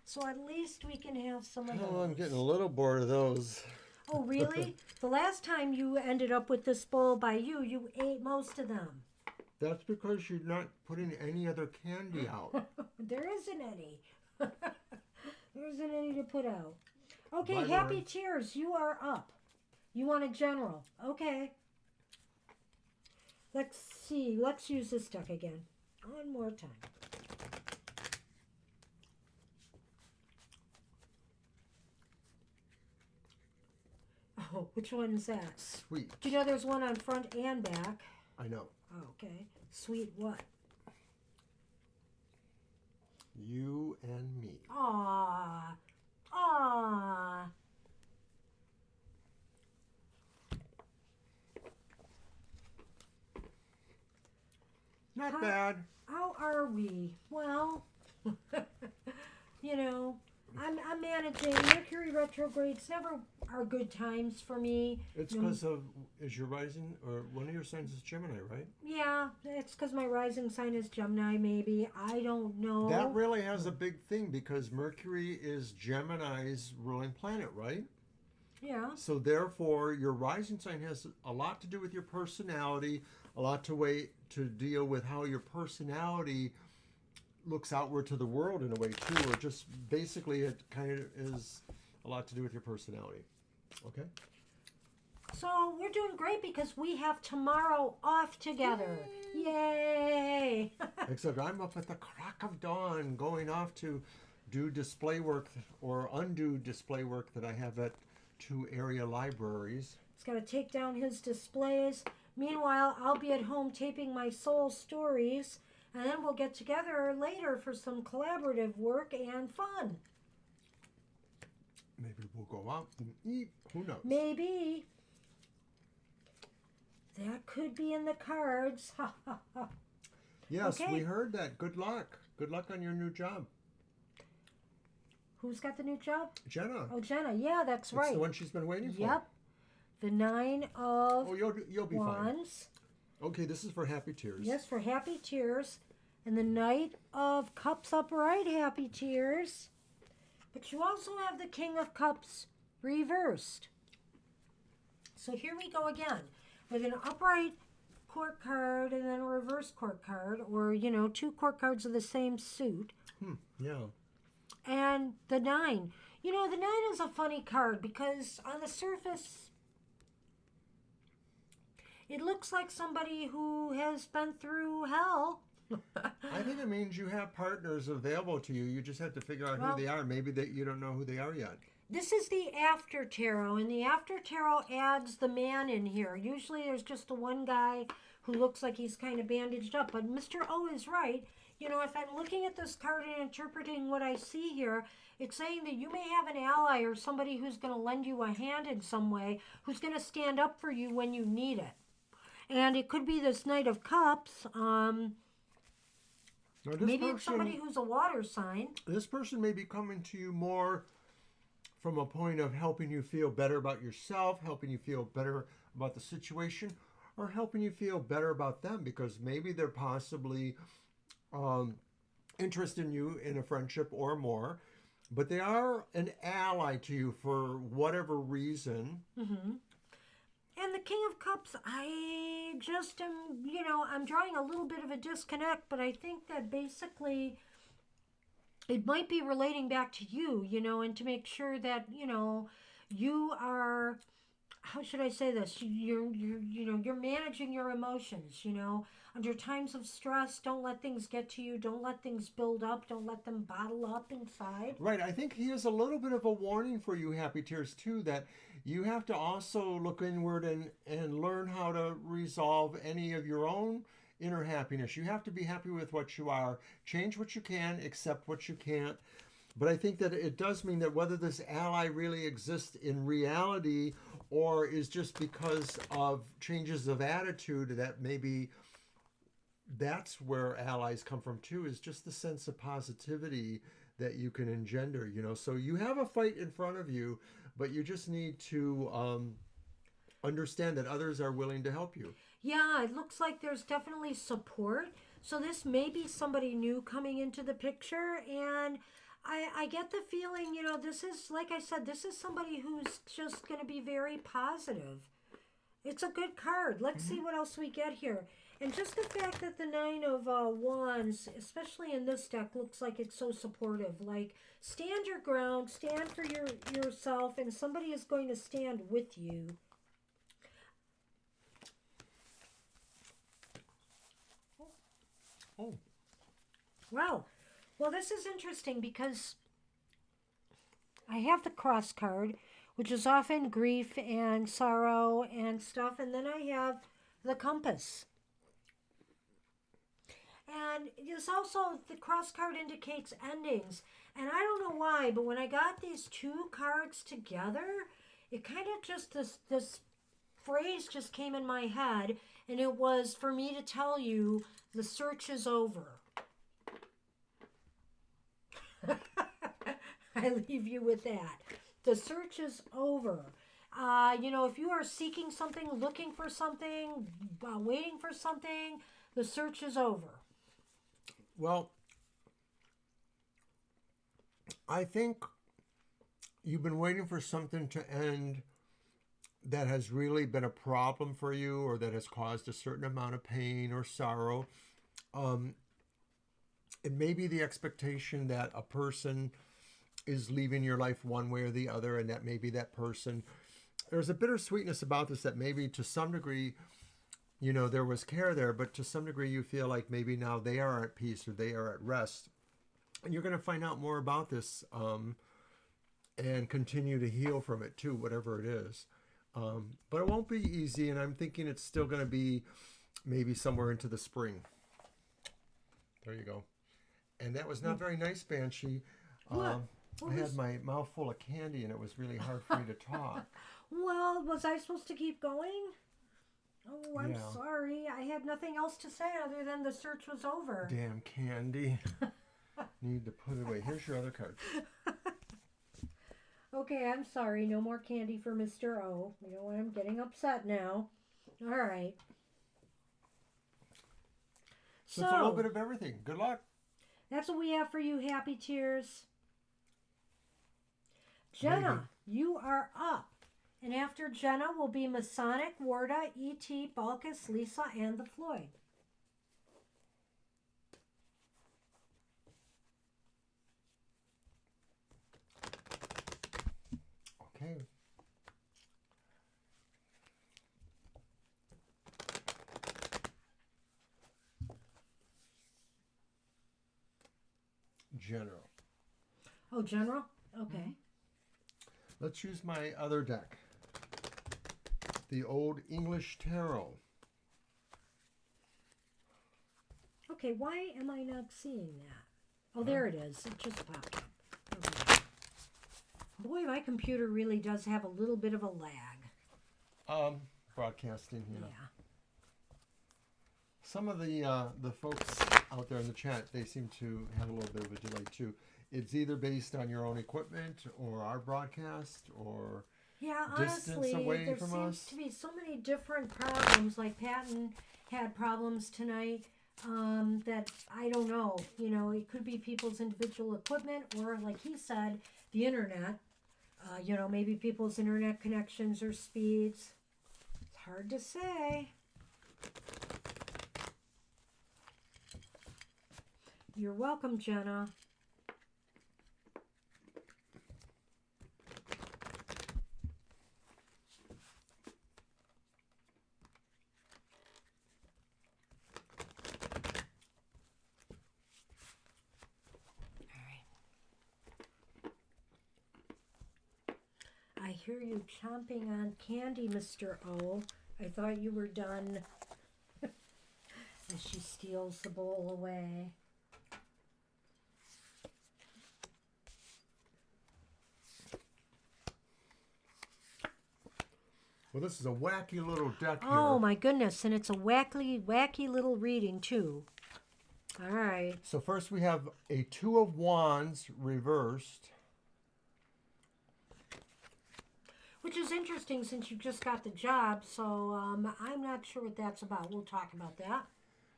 So at least we can have some of those. Oh, I'm getting a little bored of those. Oh, really? The last time you ended up with this bowl by you ate most of them. That's because you're not putting any other candy out. There isn't any. There isn't any to put out. Okay, Bye, Happy Lauren. Tears, you are up. You want a general. Okay. Let's see. Let's use this deck again. One more time. Oh, which one is that? Sweet. Do you know there's one on front and back? I know. Oh, okay. Sweet what? You and me. Aww. Aww. Not bad. How are we? Well, I'm managing. Mercury retrogrades never are good times for me. It's because is your rising, or one of your signs is Gemini, right? Yeah, it's because my rising sign is Gemini, maybe. I don't know. That really has a big thing because Mercury is Gemini's ruling planet, right? Yeah. So therefore, your rising sign has a lot to do with your personality, a lot to deal with how your personality looks outward to the world in a way too, or just basically it kind of is a lot to do with your personality. Okay. So we're doing great because we have tomorrow off together. Yay! Except I'm up at the crack of dawn going off to do display work or undo display work that I have at 2 area libraries. He's got to take down his displays. Meanwhile, I'll be at home taping my soul stories, and then we'll get together later for some collaborative work and fun. Maybe we'll go out and eat. Who knows? Maybe. That could be in the cards. Yes, Okay. we heard that. Good luck. Good luck on your new job. Who's got the new job? Jenna. Oh, Jenna. Yeah, that's right. It's the one she's been waiting for. Yep. The 9 of Oh, you'll be fine. Wands. Okay, this is for Happy Tears. Yes, for Happy Tears. And the Knight of Cups upright, Happy Tears. But you also have the King of Cups reversed. So here we go again with an upright court card and then a reverse court card, or, two court cards of the same suit. Yeah. And the 9. The 9 is a funny card because on the surface, it looks like somebody who has been through hell. I think it means you have partners available to you. You just have to figure out who they are. Maybe that you don't know who they are yet. This is the after tarot, and the after tarot adds the man in here. Usually there's just the one guy who looks like he's kind of bandaged up, but Mr. O is right. If I'm looking at this card and interpreting what I see here, it's saying that you may have an ally or somebody who's going to lend you a hand in some way, who's going to stand up for you when you need it. And it could be this Knight of Cups. Maybe it's somebody who's a water sign. This person may be coming to you more from a point of helping you feel better about yourself, helping you feel better about the situation, or helping you feel better about them, because maybe they're possibly interested in you in a friendship or more, but they are an ally to you for whatever reason. Mm-hmm. And the King of Cups, I just am, I'm drawing a little bit of a disconnect, but I think that basically it might be relating back to you, and to make sure that, you are, how should I say this? You're managing your emotions, under times of stress. Don't let things get to you. Don't let things build up. Don't let them bottle up inside. Right. I think he is a little bit of a warning for you, Happy Tears, too, that you have to also look inward and learn how to resolve any of your own inner happiness. You have to be happy with what you are. Change what you can, accept what you can't. But I think that it does mean that whether this ally really exists in reality or is just because of changes of attitude, that maybe that's where allies come from too, is just the sense of positivity that you can engender, So you have a fight in front of you, but you just need to understand that others are willing to help you. Yeah, it looks like there's definitely support. So this may be somebody new coming into the picture, and I get the feeling, this is, like I said, this is somebody who's just going to be very positive. It's a good card. Let's see what else we get here. And just the fact that the 9 of Wands, especially in this deck, looks like it's so supportive. Like, stand your ground, stand for yourself, and somebody is going to stand with you. Oh. Wow. Well, this is interesting because I have the cross card, which is often grief and sorrow and stuff. And then I have the compass. And it's also, the cross card indicates endings. And I don't know why, but when I got these two cards together, it kind of just, this phrase just came in my head. And it was for me to tell you, the search is over. I leave you with that. The search is over. If you are seeking something, looking for something, waiting for something, the search is over. Well, I think you've been waiting for something to end that has really been a problem for you, or that has caused a certain amount of pain or sorrow. It may be the expectation that a person is leaving your life one way or the other, and that maybe that person, there's a bittersweetness about this, that maybe to some degree, there was care there, but to some degree you feel like maybe now they are at peace or they are at rest. And you're going to find out more about this and continue to heal from it too, whatever it is. But it won't be easy, and I'm thinking it's still going to be maybe somewhere into the spring. There you go. And that was not very nice, Banshee. I had my mouth full of candy, and it was really hard for me to talk. Well, was I supposed to keep going? Oh, I'm sorry. I had nothing else to say other than the search was over. Damn candy. Need to put it away. Here's your other card. Okay, I'm sorry. No more candy for Mr. O. You know what? I'm getting upset now. All right. So it's a little bit of everything. Good luck. That's what we have for you, Happy Tears. Jenna, you are up. And after Jenna will be Masonic, Warda, E.T., Balkus, Lisa, and the Floyd. Okay. General. Oh, General? Okay. Let's use my other deck. The Old English Tarot. Okay, why am I not seeing that? Oh, there it is. It just popped up. Okay. Boy, my computer really does have a little bit of a lag. Broadcasting here. Yeah. Some of the folks out there in the chat, they seem to have a little bit of a delay too. It's either based on your own equipment or our broadcast or Yeah, distance honestly, away there from seems us. to be so many different problems. Like Patton had problems tonight that I don't know. You know, it could be people's individual equipment or, like he said, the internet. You know, maybe people's internet connections or speeds. It's hard to say. You're welcome, Jenna. I hear you chomping on candy, Mr. O. I thought you were done. As she steals the bowl away. Well, this is a wacky little deck here. Oh my goodness, and it's a wacky little reading too. All right. So first we have a Two of Wands reversed. Which is interesting since you just got the job, so I'm not sure what that's about. We'll talk about that.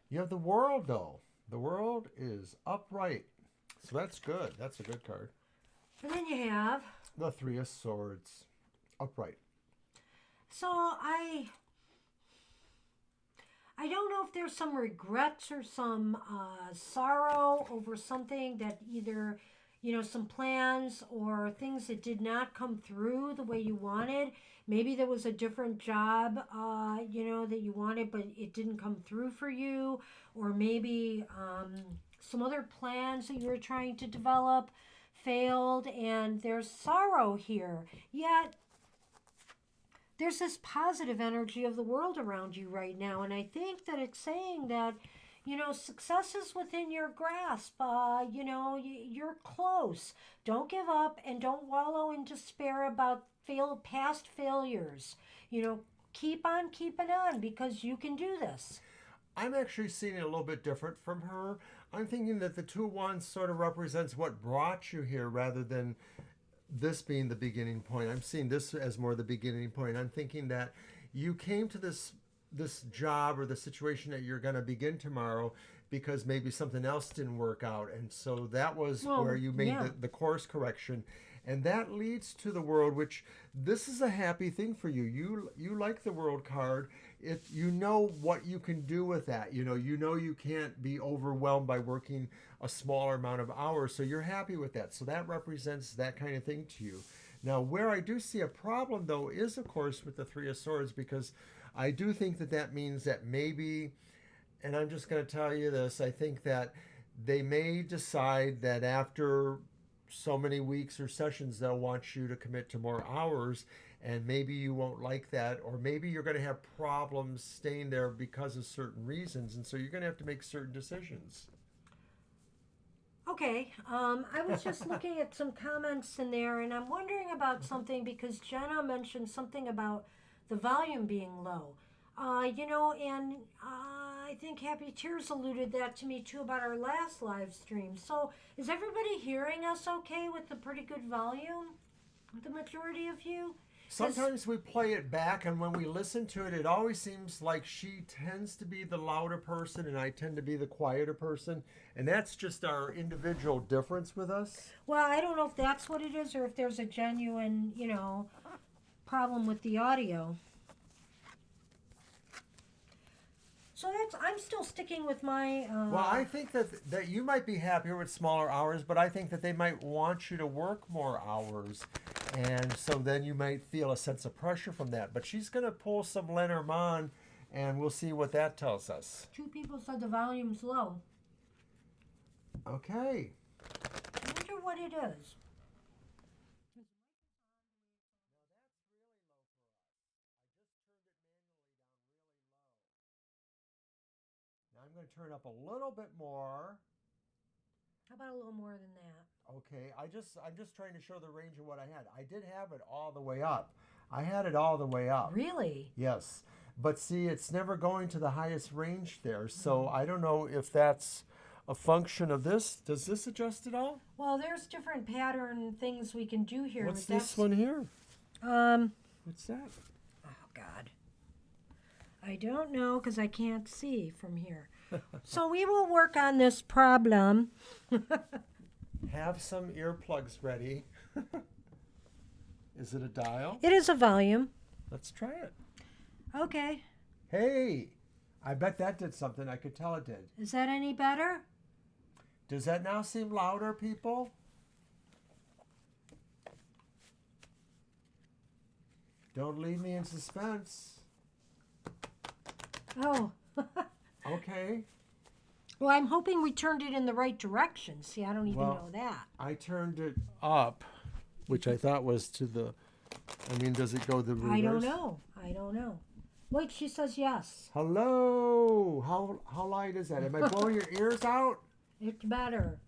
You have the World, though. The World is upright. So that's good. That's a good card. And then you have... The Three of Swords. Upright. So I don't know if there's some regrets or some sorrow over something that either... You know, some plans or things that did not come through the way you wanted. Maybe there was a different job, you know, that you wanted, but it didn't come through for you. Or maybe some other plans that you were trying to develop failed, and there's sorrow here. Yet, there's this positive energy of the world around you right now, and I think that it's saying that you know, success is within your grasp. You know, you're close. Don't give up and don't wallow in despair about past failures. You know, keep on keeping on because you can do this. I'm actually seeing it a little bit different from her. I'm thinking that the Two of Wands sort of represents what brought you here rather than this being the beginning point. I'm seeing this as more the beginning point. I'm thinking that you came to this job or the situation that you're going to begin tomorrow because maybe something else didn't work out, and so that was where you made the course correction, and that leads to the World, which this is a happy thing for you. You like the World card. You know what you can do with that. You know you can't be overwhelmed by working a smaller amount of hours, so you're happy with that. So that represents that kind of thing to you. Now, where I do see a problem though is of course with the Three of Swords, because I do think that means that maybe, and I'm just going to tell you this, I think that they may decide that after so many weeks or sessions, they'll want you to commit to more hours, and maybe you won't like that, or maybe you're going to have problems staying there because of certain reasons, and so you're going to have to make certain decisions. Okay, I was just looking at some comments in there, and I'm wondering about something because Jenna mentioned something about the volume being low. You know, and I think Happy Tears alluded that to me too about our last live stream. So is everybody hearing us okay with the pretty good volume? The majority of you? Sometimes we play it back, and when we listen to it, it always seems like she tends to be the louder person and I tend to be the quieter person. And that's just our individual difference with us. Well, I don't know if that's what it is or if there's a genuine, you know, problem with the audio. So I'm still sticking with my. Well, I think that you might be happier with smaller hours, but I think that they might want you to work more hours, and so then you might feel a sense of pressure from that. But she's going to pull some Lenormand, and we'll see what that tells us. 2 people said the volume's low. Okay. I wonder what it is. Now I'm going to turn it up a little bit more. How about a little more than that? Okay, I'm just trying to show the range of what I had. I did have it all the way up. I had it all the way up. Really? Yes. But see, it's never going to the highest range there. So I don't know if that's a function of this. Does this adjust at all? Well, there's different pattern things we can do here. What's but this one here? What's that? Oh, God. I don't know because I can't see from here. So we will work on this problem. Have some earplugs ready. Is it a dial? It is a volume. Let's try it. Okay. Hey, I bet that did something. I could tell it did. Is that any better? Does that now seem louder, people? Don't leave me in suspense. Oh. Okay. Well, I'm hoping we turned it in the right direction. See, I don't even know that. I turned it up, which I thought was to the, I mean, does it go the reverse? I don't know. I don't know. Wait, she says yes. Hello. How light is that? Am I blowing your ears out? It's better.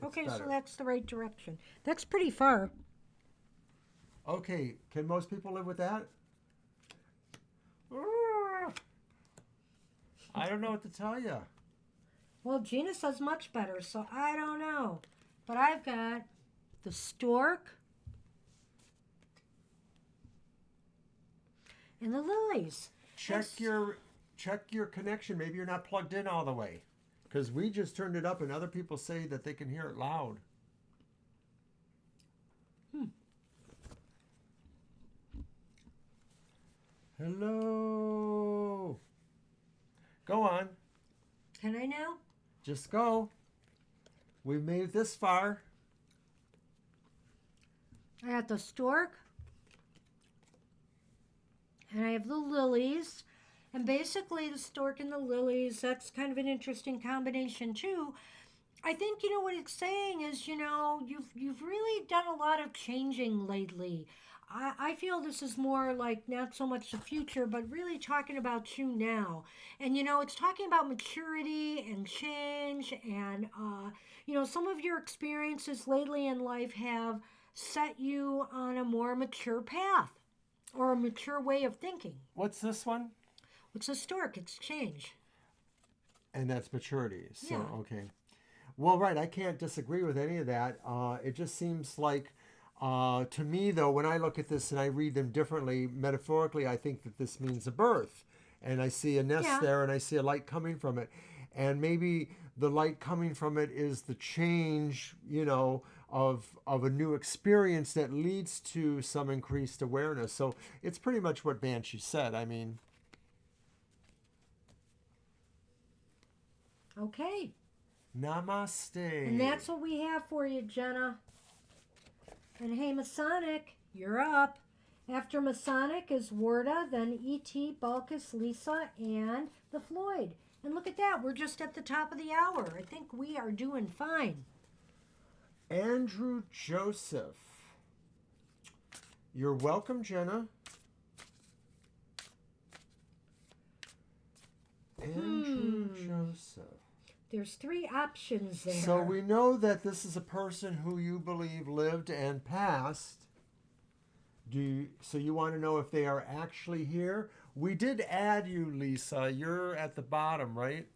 Okay, better. so that's the right direction. That's pretty far. Okay, can most people live with that? I don't know what to tell you. Well, Gina says much better, so I don't know. But I've got the stork and the lilies. Check your connection. Maybe you're not plugged in all the way. Because we just turned it up and other people say that they can hear it loud. Hello. Go on. Can I now? Just go. We've made it this far. I got the stork. And I have the lilies. And basically the stork and the lilies, that's kind of an interesting combination too. I think, what it's saying is, you've really done a lot of changing lately. I feel this is more like not so much the future, but really talking about you now. And, it's talking about maturity and change. And, some of your experiences lately in life have set you on a more mature path or a mature way of thinking. What's this one? It's a stork. It's change. And that's maturity. So, Yeah. Okay. Well, right. I can't disagree with any of that. It just seems like, to me, though, when I look at this and I read them differently, metaphorically, I think that this means a birth. And I see a nest there and I see a light coming from it. And maybe the light coming from it is the change, of a new experience that leads to some increased awareness. So it's pretty much what Banshee said. I mean. Okay. Namaste. And that's what we have for you, Jenna. And hey, Masonic, you're up. After Masonic is Warda, then E.T., Balkis, Lisa, and the Floyd. And look at that, we're just at the top of the hour. I think we are doing fine. Andrew Joseph. You're welcome, Jenna. Andrew Joseph. There's 3 options there. So we know that this is a person who you believe lived and passed. So you want to know if they are actually here? We did add you, Lisa. You're at the bottom, right?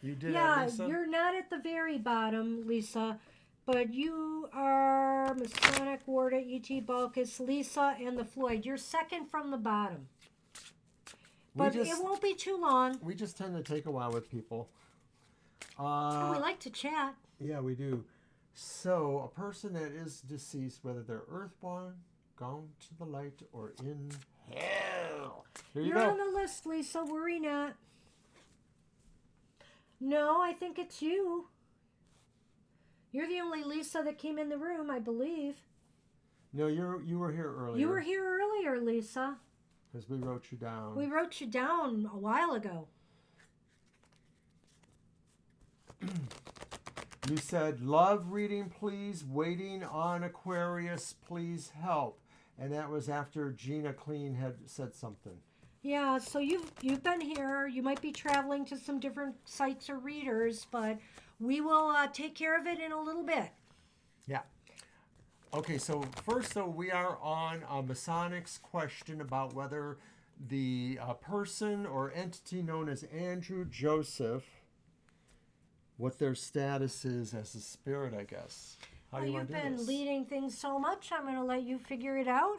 You did add Lisa? Yeah, you're not at the very bottom, Lisa. But you are Masonic, Warda, E.T., Balkis, Lisa, and the Floyd. You're second from the bottom. But it won't be too long. We just tend to take a while with people. And we like to chat. Yeah, we do. So, a person that is deceased, whether they're earthborn, gone to the light or in hell. Here you You're go. on the list, Lisa. Worry not. No, I think it's you. You're the only Lisa that came in the room, I believe. No, you were here earlier. You were here earlier, Lisa. Because we wrote you down. We wrote you down a while ago. You said, love reading, please. Waiting on Aquarius, please help. And that was after Gina Clean had said something. Yeah, so you've been here. You might be traveling to some different sites or readers, but we will take care of it in a little bit. Yeah. Okay, so first, though, we are on Masonic's question about whether the person or entity known as Andrew Joseph, what their status is as a spirit, I guess. How do you want You've to do been this? leading things so much, I'm going to let you figure it out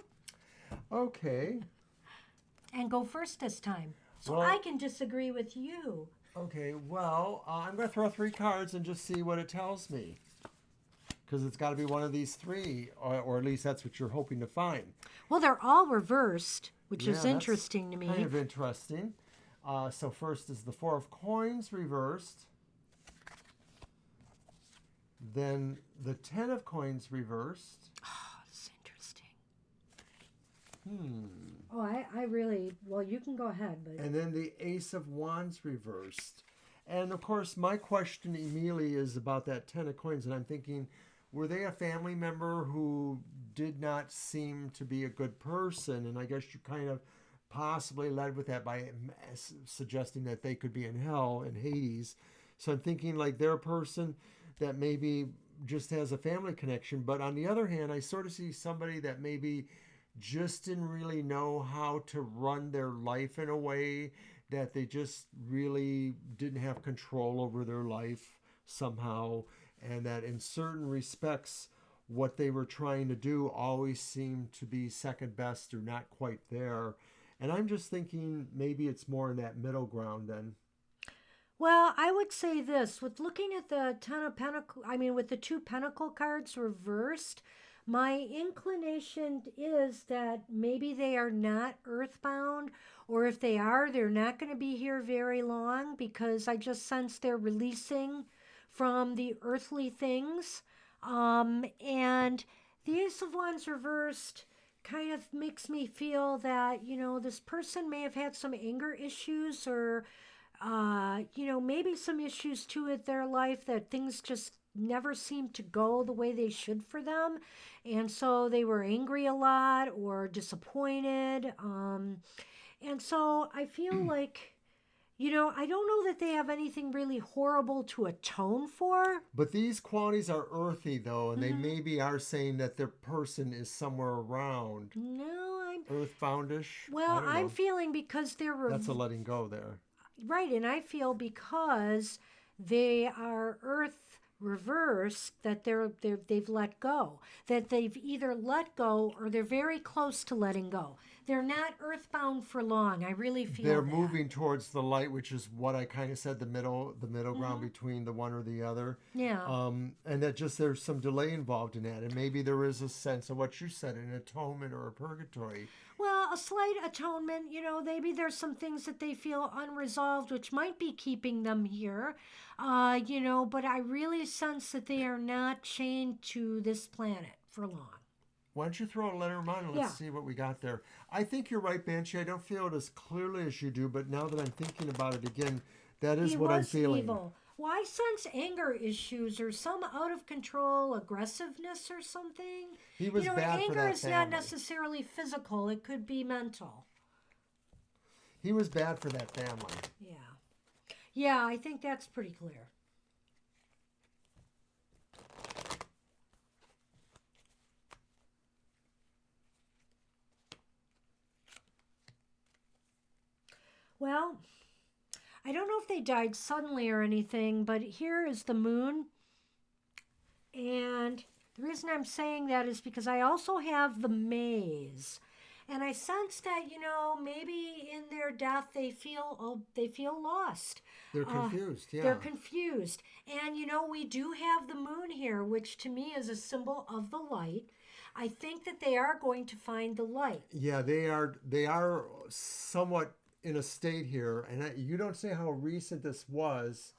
Okay. and go first this time. So Well- I can disagree with you. Okay, well, I'm going to throw 3 cards and just see what it tells me. Because it's got to be one of these 3, or at least that's what you're hoping to find. Well, they're all reversed, which Yeah, is that's interesting to me. Kind of interesting. So first is the 4 of Coins reversed. Then the 10 of Coins reversed. Oh, it's interesting. Hmm. Oh, I really, well, you can go ahead, but And then the Ace of Wands reversed. And of course, my question immediately is about that 10 of Coins. And I'm thinking, were they a family member who did not seem to be a good person? And I guess you kind of possibly led with that by suggesting that they could be in hell, in Hades. So I'm thinking like they're a person that maybe just has a family connection. But on the other hand, I sort of see somebody that maybe just didn't really know how to run their life in a way that they just really didn't have control over their life somehow, and that in certain respects what they were trying to do always seemed to be second best or not quite there. And I'm just thinking maybe it's more in that middle ground then. well, I would say this with looking at the 10 of Pentacles, I mean, with the 2 Pentacle cards reversed, my inclination is that maybe they are not earthbound, or if they are, they're not going to be here very long because I just sense they're releasing from the earthly things. And the Ace of Wands reversed kind of makes me feel that, this person may have had some anger issues or maybe some issues too with their life that things just never seem to go the way they should for them. And so they were angry a lot or disappointed. And so I feel like, I don't know that they have anything really horrible to atone for. But these qualities are earthy though, and they maybe are saying that their person is somewhere around. No, Earthboundish. well, I don't I'm know. feeling because they're That's a letting go there. right, and I feel because they are earth reversed that they've let go, that they've either let go or they're very close to letting go. They're not earthbound for long. I really feel They're that. moving towards the light, which is what I kind of said, the middle ground between the one or the other. Yeah. And that just there's some delay involved in that, and maybe there is a sense of what you said, an atonement or a purgatory. Well, a slight atonement, maybe there's some things that they feel unresolved, which might be keeping them here, but I really sense that they are not chained to this planet for long. Why don't you throw a letter of mine and let's see what we got there. I think you're right, Banshee. I don't feel it as clearly as you do, but now that I'm thinking about it again, that is what I'm feeling. Evil. Well, I sense anger issues or some out of control aggressiveness or something. He was bad for anger that is family. not necessarily physical. It could be mental. He was bad for that family. Yeah. Yeah, I think that's pretty clear. Well, I don't know if they died suddenly or anything, but here is the moon. And the reason I'm saying that is because I also have the maze. And I sense that, maybe in their death they feel lost. They're confused, yeah. They're confused. And, we do have the moon here, which to me is a symbol of the light. I think that they are going to find the light. Yeah, they are somewhat in a state here, and you don't say how recent this was,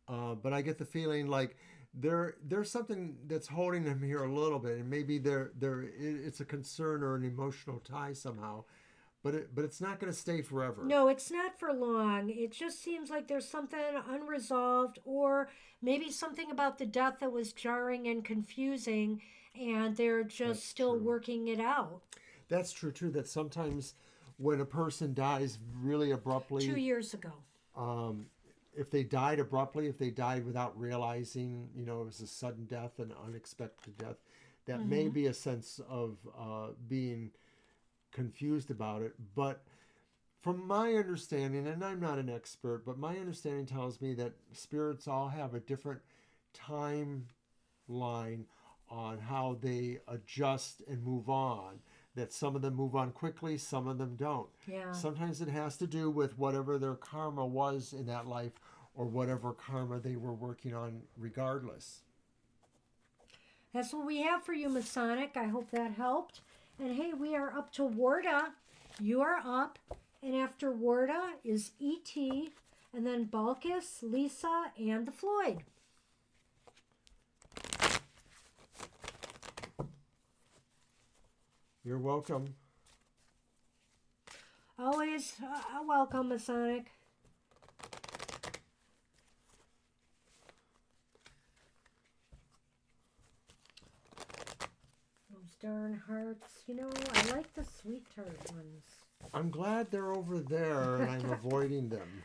but I get the feeling like there's something that's holding them here a little bit, and maybe it's a concern or an emotional tie somehow, but it's not going to stay forever. No, it's not for long. It just seems like there's something unresolved, or maybe something about the death that was jarring and confusing, and they're just That's still true. working it out. That's true too. That sometimes when a person dies really abruptly, 2 years ago. if they died abruptly, if they died without realizing, it was a sudden death, an unexpected death, that may be a sense of being confused about it. But from my understanding, and I'm not an expert, but my understanding tells me that spirits all have a different timeline on how they adjust and move on. That some of them move on quickly, some of them don't. Yeah. Sometimes it has to do with whatever their karma was in that life, or whatever karma they were working on regardless. That's what we have for you, Masonic. I hope that helped. And hey, we are up to Warda. You are up. And after Warda is E.T., and then Balkis, Lisa, and the Floyd. You're welcome. Always welcome, Masonic. Those darn hearts. I like the sweetheart ones. I'm glad they're over there and I'm avoiding them.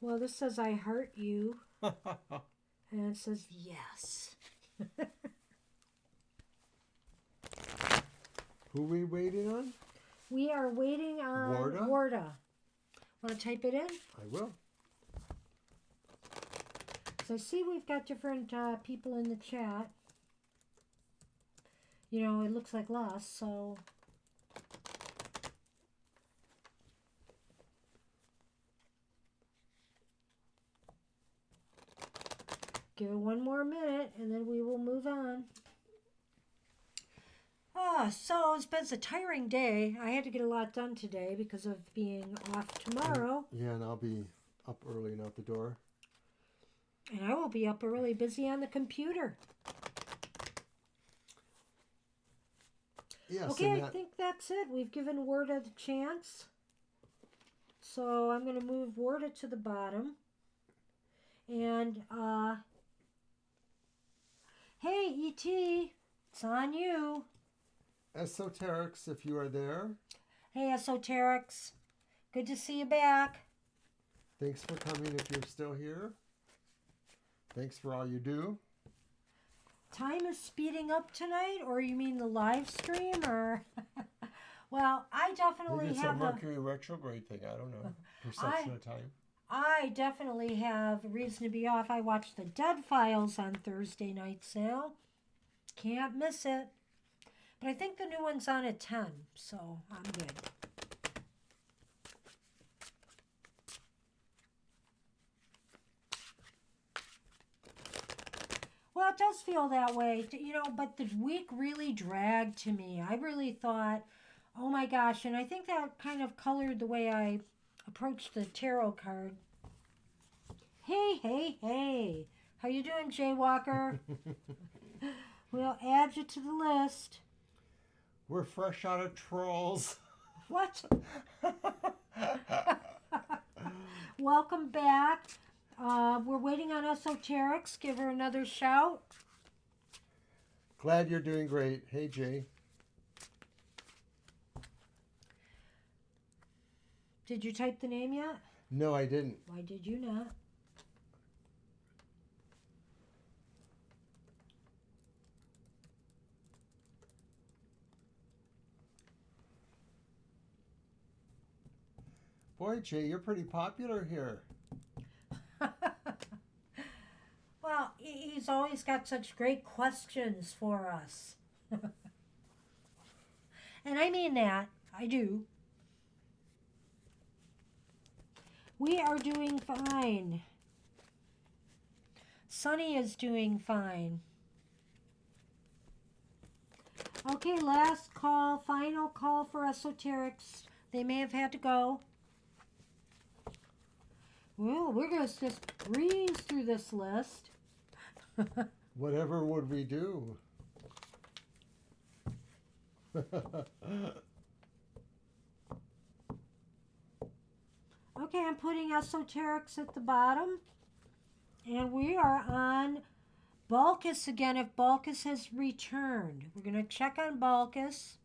Well, this says, I heart you. And it says, yes. Who are we waiting on? We are waiting on Warda? Warda. Want to type it in? I will. So I see we've got different people in the chat. It looks like lots, so... Give it one more minute, and then we will move on. So it's been a tiring day. I had to get a lot done today because of being off tomorrow. Yeah, and I'll be up early and out the door. And I will be up early, busy on the computer. Yes. Okay, I think that's it. We've given Warda the chance. So I'm going to move Warda to the bottom. And, hey, E.T., it's on you. Esoterics, if you are there. Hey, Esoterics. Good to see you back. Thanks for coming if you're still here. Thanks for all you do. Time is speeding up tonight, or you mean the live stream, or... Well, I definitely Maybe it's have a Mercury retrograde thing. I don't know. Perception of time. I definitely have reason to be off. I watched the Dead Files on Thursday nights now. Can't miss it. But I think the new one's on at 10, so I'm good. Well, it does feel that way, but the week really dragged to me. I really thought, oh my gosh, and I think that kind of colored the way I approached the tarot card. Hey, hey, hey. How you doing, Jaywalker? We'll add you to the list. We're fresh out of trolls. What? Welcome back. We're waiting on Esoterics. Give her another shout. Glad you're doing great. Hey, Jay. Did you type the name yet? No, I didn't. Why did you not? Boy, Jay, you're pretty popular here. Well, he's always got such great questions for us. And I mean that. I do. We are doing fine. Sunny is doing fine. Okay, last call, final call for esoterics. They may have had to go. Well, we're going to just breeze through this list. Whatever would we do? Okay, I'm putting esoterics at the bottom. And we are on Balkis again, if Balkis has returned. We're going to check on Balkis.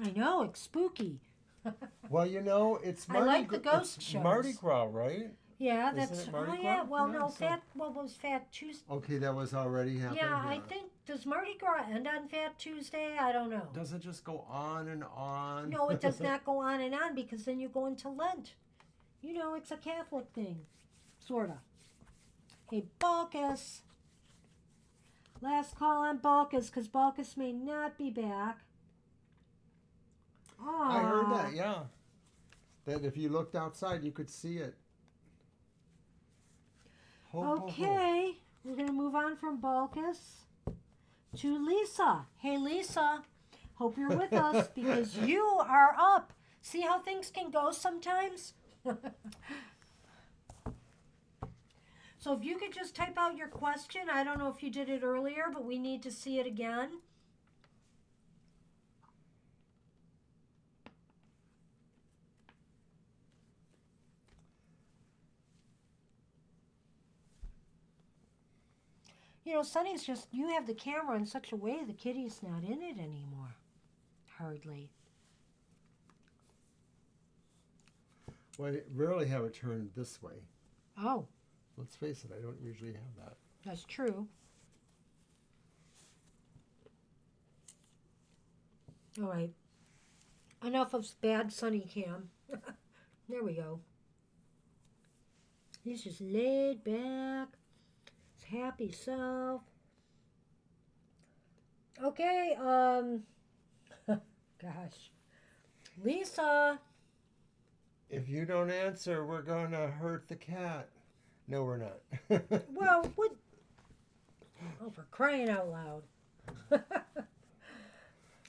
I know, it's spooky. Well, you know, it's I like the ghost it's shows. Mardi Gras, right? Yeah, Isn't that's... it Mardi Oh, Gras? yeah, well, Yeah, no, so- what was Fat Tuesday? Okay, that was already happening. Yeah, I think, does Mardi Gras end on Fat Tuesday? I don't know. Doesn't just go on and on. No, it does not go on and on because then you go into Lent. You know, it's a Catholic thing. Sort of. Hey, Balkis. Last call on Balkis because Balkis may not be back. Aww. I heard that, yeah. That if you looked outside, you could see it. Ho, ho, ho. Okay, we're going to move on from Balkis to Lisa. Hey, Lisa. Hope you're with us because you are up. See how things can go sometimes? So if you could just type out your question. I don't know if you did it earlier, but we need to see it again. You know, Sunny's just, you have the camera in such a way the kitty's not in it anymore. Hardly. Well, I rarely have it turned this way. Oh, Let's face it, I don't usually have that. that's true. All right. Enough of bad Sunny cam. There we go. He's just laid back. His happy self. Okay, gosh. Lisa. If you don't answer, we're going to hurt the cat. No, we're not. Well, what? Oh, for crying out loud.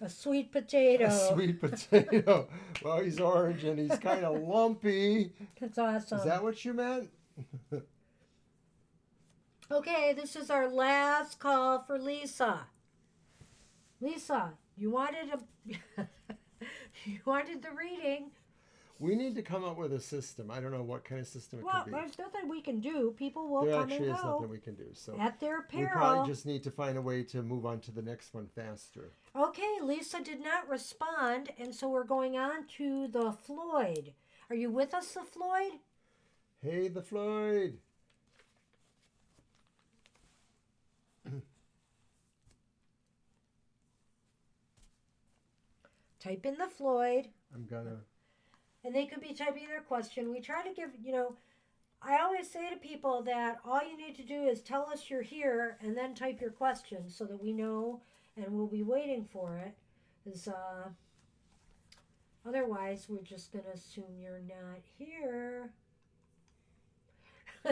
A sweet potato. A sweet potato. Well, he's orange and he's kind of lumpy. That's awesome. Is that what you meant? Okay, this is our last call for Lisa. Lisa, you wanted you wanted the reading. We need to come up with a system. I don't know what kind of system it Well, could be. there's nothing we can do. People will There come actually and is go nothing we can do. So at their we peril. probably just need to find a way to move on to the next one faster. Okay, Lisa did not respond, and so we're going on to the Floyd. Are you with us, the Floyd? Hey, the Floyd. Type in the Floyd. I'm gonna. And they could be typing their question. We try to give, I always say to people that all you need to do is tell us you're here and then type your question so that we know and we'll be waiting for it. Otherwise, we're just going to assume you're not here.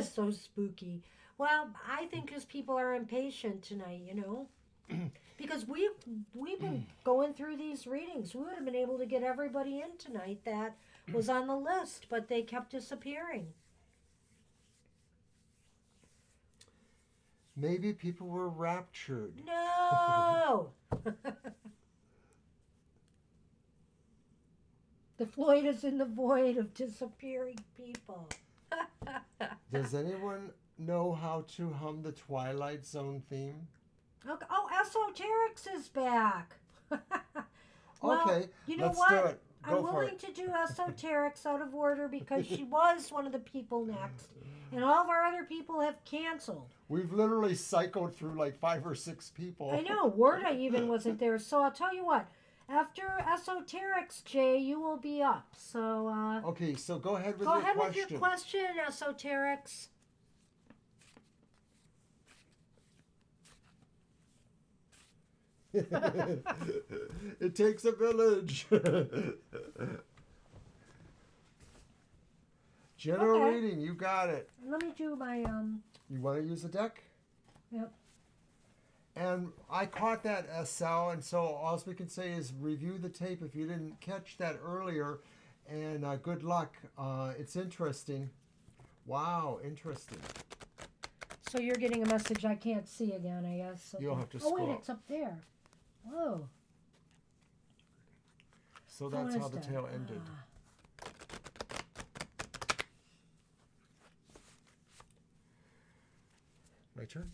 So spooky. Well, I think because people are impatient tonight, Because we've been going through these readings. We would have been able to get everybody in tonight that was on the list, but they kept disappearing. Maybe people were raptured. No! The Floyd is in the void of disappearing people. Does anyone know how to hum the Twilight Zone theme? Okay. Oh, Esoterics is back. Well, Okay, you know let's what? do it. Go I'm for willing it. to do Esoterics out of order because she was one of the people next. And all of our other people have canceled. We've literally cycled through like 5 or 6 people. I know. Warda even wasn't there. So I'll tell you what. After Esoterics, Jay, you will be up. So Okay, so go ahead with go your ahead question. with your question, Esoterics. It takes a village. General Okay. reading, you got it. Let me do my You want to use a deck? Yep. And I caught that, SL, and so all we can say is review the tape if you didn't catch that earlier, and good luck. It's interesting. Wow, interesting. So you're getting a message I can't see again, I guess. Okay. You'll have to Oh, scroll. wait, it's up there. Whoa. So that's how the that? tale ended. My turn?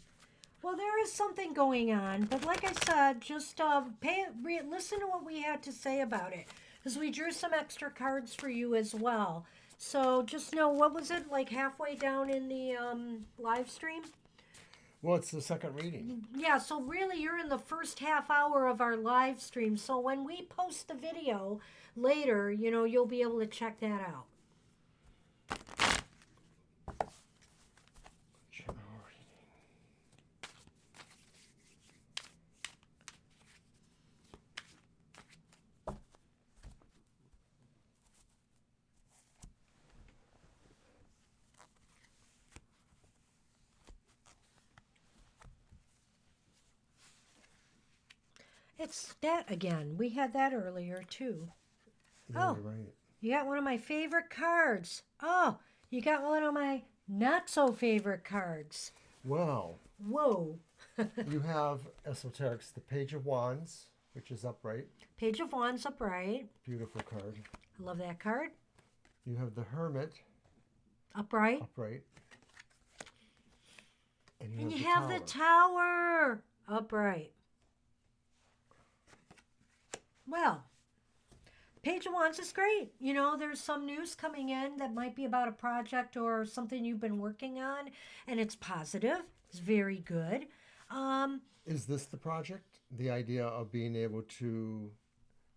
Well, there is something going on, but like I said, just listen to what we had to say about it, because we drew some extra cards for you as well. So just know, what was it, like halfway down in the live stream? Well, it's the second reading. Yeah, so really you're in the first half hour of our live stream. So when we post the video later, you know, you'll be able to check that out. It's that again. We had that earlier too. Yeah, Oh, you're right. you got one of my favorite cards. Oh, you got one of my not so favorite cards. Well, Whoa. you have Esoterics, the Page of Wands, which is upright. Page of Wands upright. Beautiful card. I love that card. You have the Hermit, Upright. upright. And you have the Tower upright. Well, Page of Wands is great. You know, there's some news coming in that might be about a project or something you've been working on, and it's positive. It's very good. Is this the project? The idea of being able to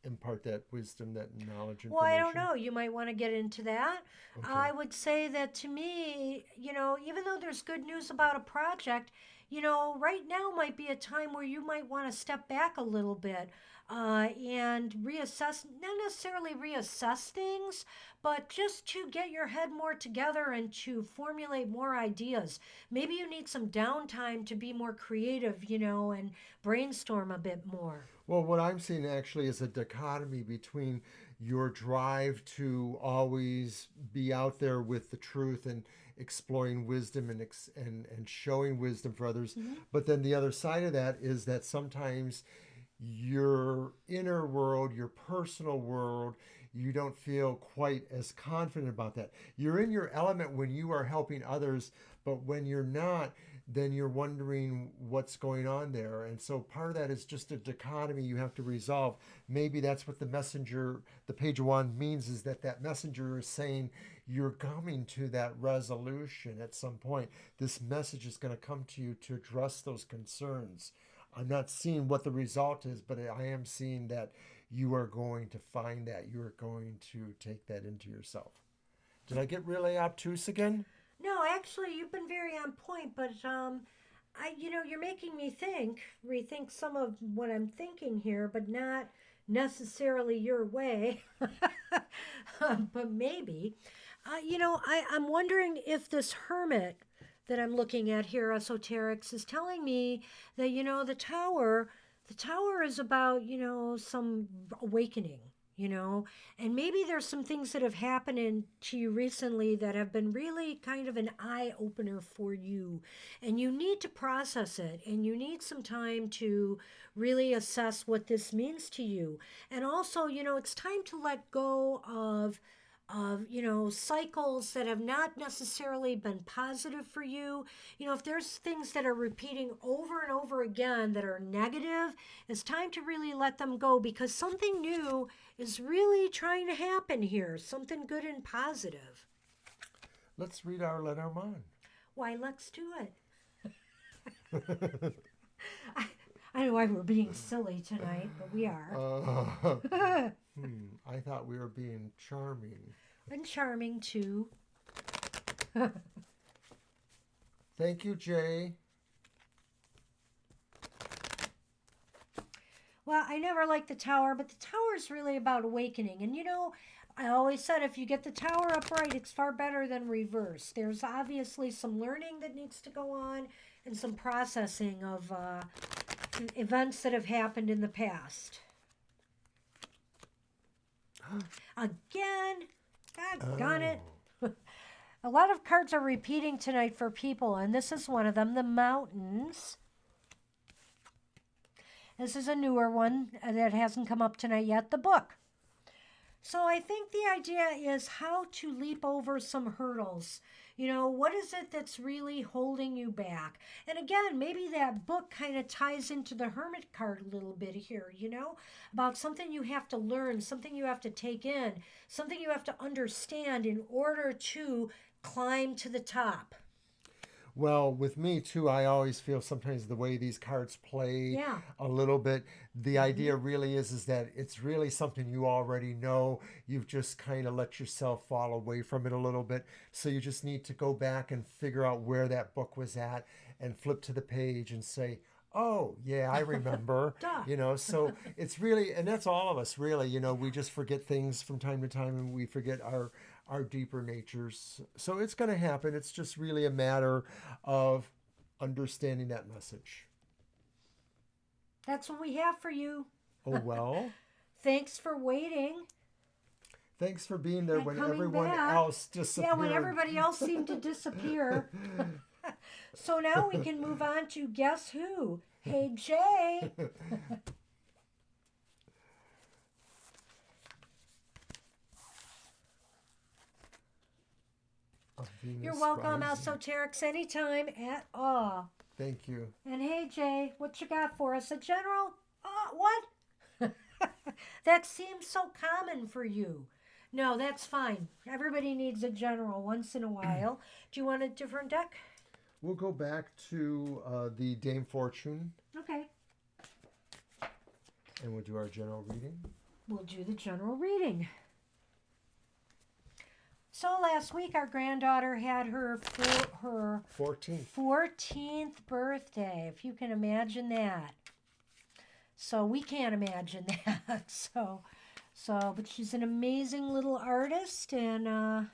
impart that wisdom, that knowledge, information? Well, I don't know. You might want to get into that. Okay. I would say that to me, you know, even though there's good news about a project, you know, right now might be a time where you might want to step back a little bit and reassess, not necessarily reassess things, but just to get your head more together and to formulate more ideas. Maybe you need some downtime to be more creative, you know, and brainstorm a bit more. Well, what I'm seeing actually is a dichotomy between your drive to always be out there with the truth and exploring wisdom and showing wisdom for others. Mm-hmm. But then the other side of that is that sometimes your inner world, your personal world, you don't feel quite as confident about that. You're in your element when you are helping others, but when you're not, then you're wondering what's going on there. And so part of that is just a dichotomy you have to resolve. Maybe that's what the messenger, the Page of Wands means, is that that messenger is saying you're coming to that resolution at some point. This message is going to come to you to address those concerns. I'm not seeing what the result is, but I am seeing that you are going to find that. You are going to take that into yourself. Did I get really obtuse again? No, actually, you've been very on point, but you know, you're making me rethink some of what I'm thinking here, but not necessarily your way, but maybe. You know, I'm wondering if this hermit that I'm looking at here, Esoterics, is telling me that, you know, the tower is about, you know, some awakening, you know, and maybe there's some things that have happened to you recently that have been really kind of an eye opener for you, and you need to process it, and you need some time to really assess what this means to you. And also, you know, it's time to let go of you know, cycles that have not necessarily been positive for you. You know, if there's things that are repeating over and over again that are negative, it's time to really let them go, because something new is really trying to happen here, something good and positive. Let's read our Lenormand. Why, let's do it. I don't know why we're being silly tonight, but we are. I thought we were being charming. And charming, too. Thank you, Jay. Well, I never liked the tower, but the tower is really about awakening. And, you know, I always said if you get the tower upright, it's far better than reverse. There's obviously some learning that needs to go on and some processing of events that have happened in the past. Again, doggone it. A lot of cards are repeating tonight for people, and this is one of them, the Mountains. This is a newer one that hasn't come up tonight yet, the Book. So I think the idea is how to leap over some hurdles. You know, what is it that's really holding you back? And again, maybe that book kind of ties into the Hermit card a little bit here, you know, about something you have to learn, something you have to take in, something you have to understand in order to climb to the top. Well, with me too, I always feel sometimes the way these cards play a little bit. The idea really is that it's really something you already know. You've just kind of let yourself fall away from it a little bit. So you just need to go back and figure out where that book was at and flip to the page and say, oh, yeah, I remember. You know, so it's really, and that's all of us really, you know, we just forget things from time to time, and we forget our deeper natures. So it's going to happen. It's just really a matter of understanding that message. That's what we have for you. Oh, well. Thanks for waiting. Thanks for being there And when coming everyone back. else disappeared. Yeah, when everybody else seemed to disappear. So now we can move on to Guess Who? Hey, Jay. You're welcome, Esoterics, anytime at all. Thank you. And hey, Jay, what you got for us? A general? What? That seems so common for you. No, that's fine. Everybody needs a general once in a while. Do you want a different deck? We'll go back to the Dame Fortune. Okay. And we'll do our general reading. We'll do the general reading. So last week our granddaughter had her 14th birthday, if you can imagine that. So we can't imagine that. But she's an amazing little artist, and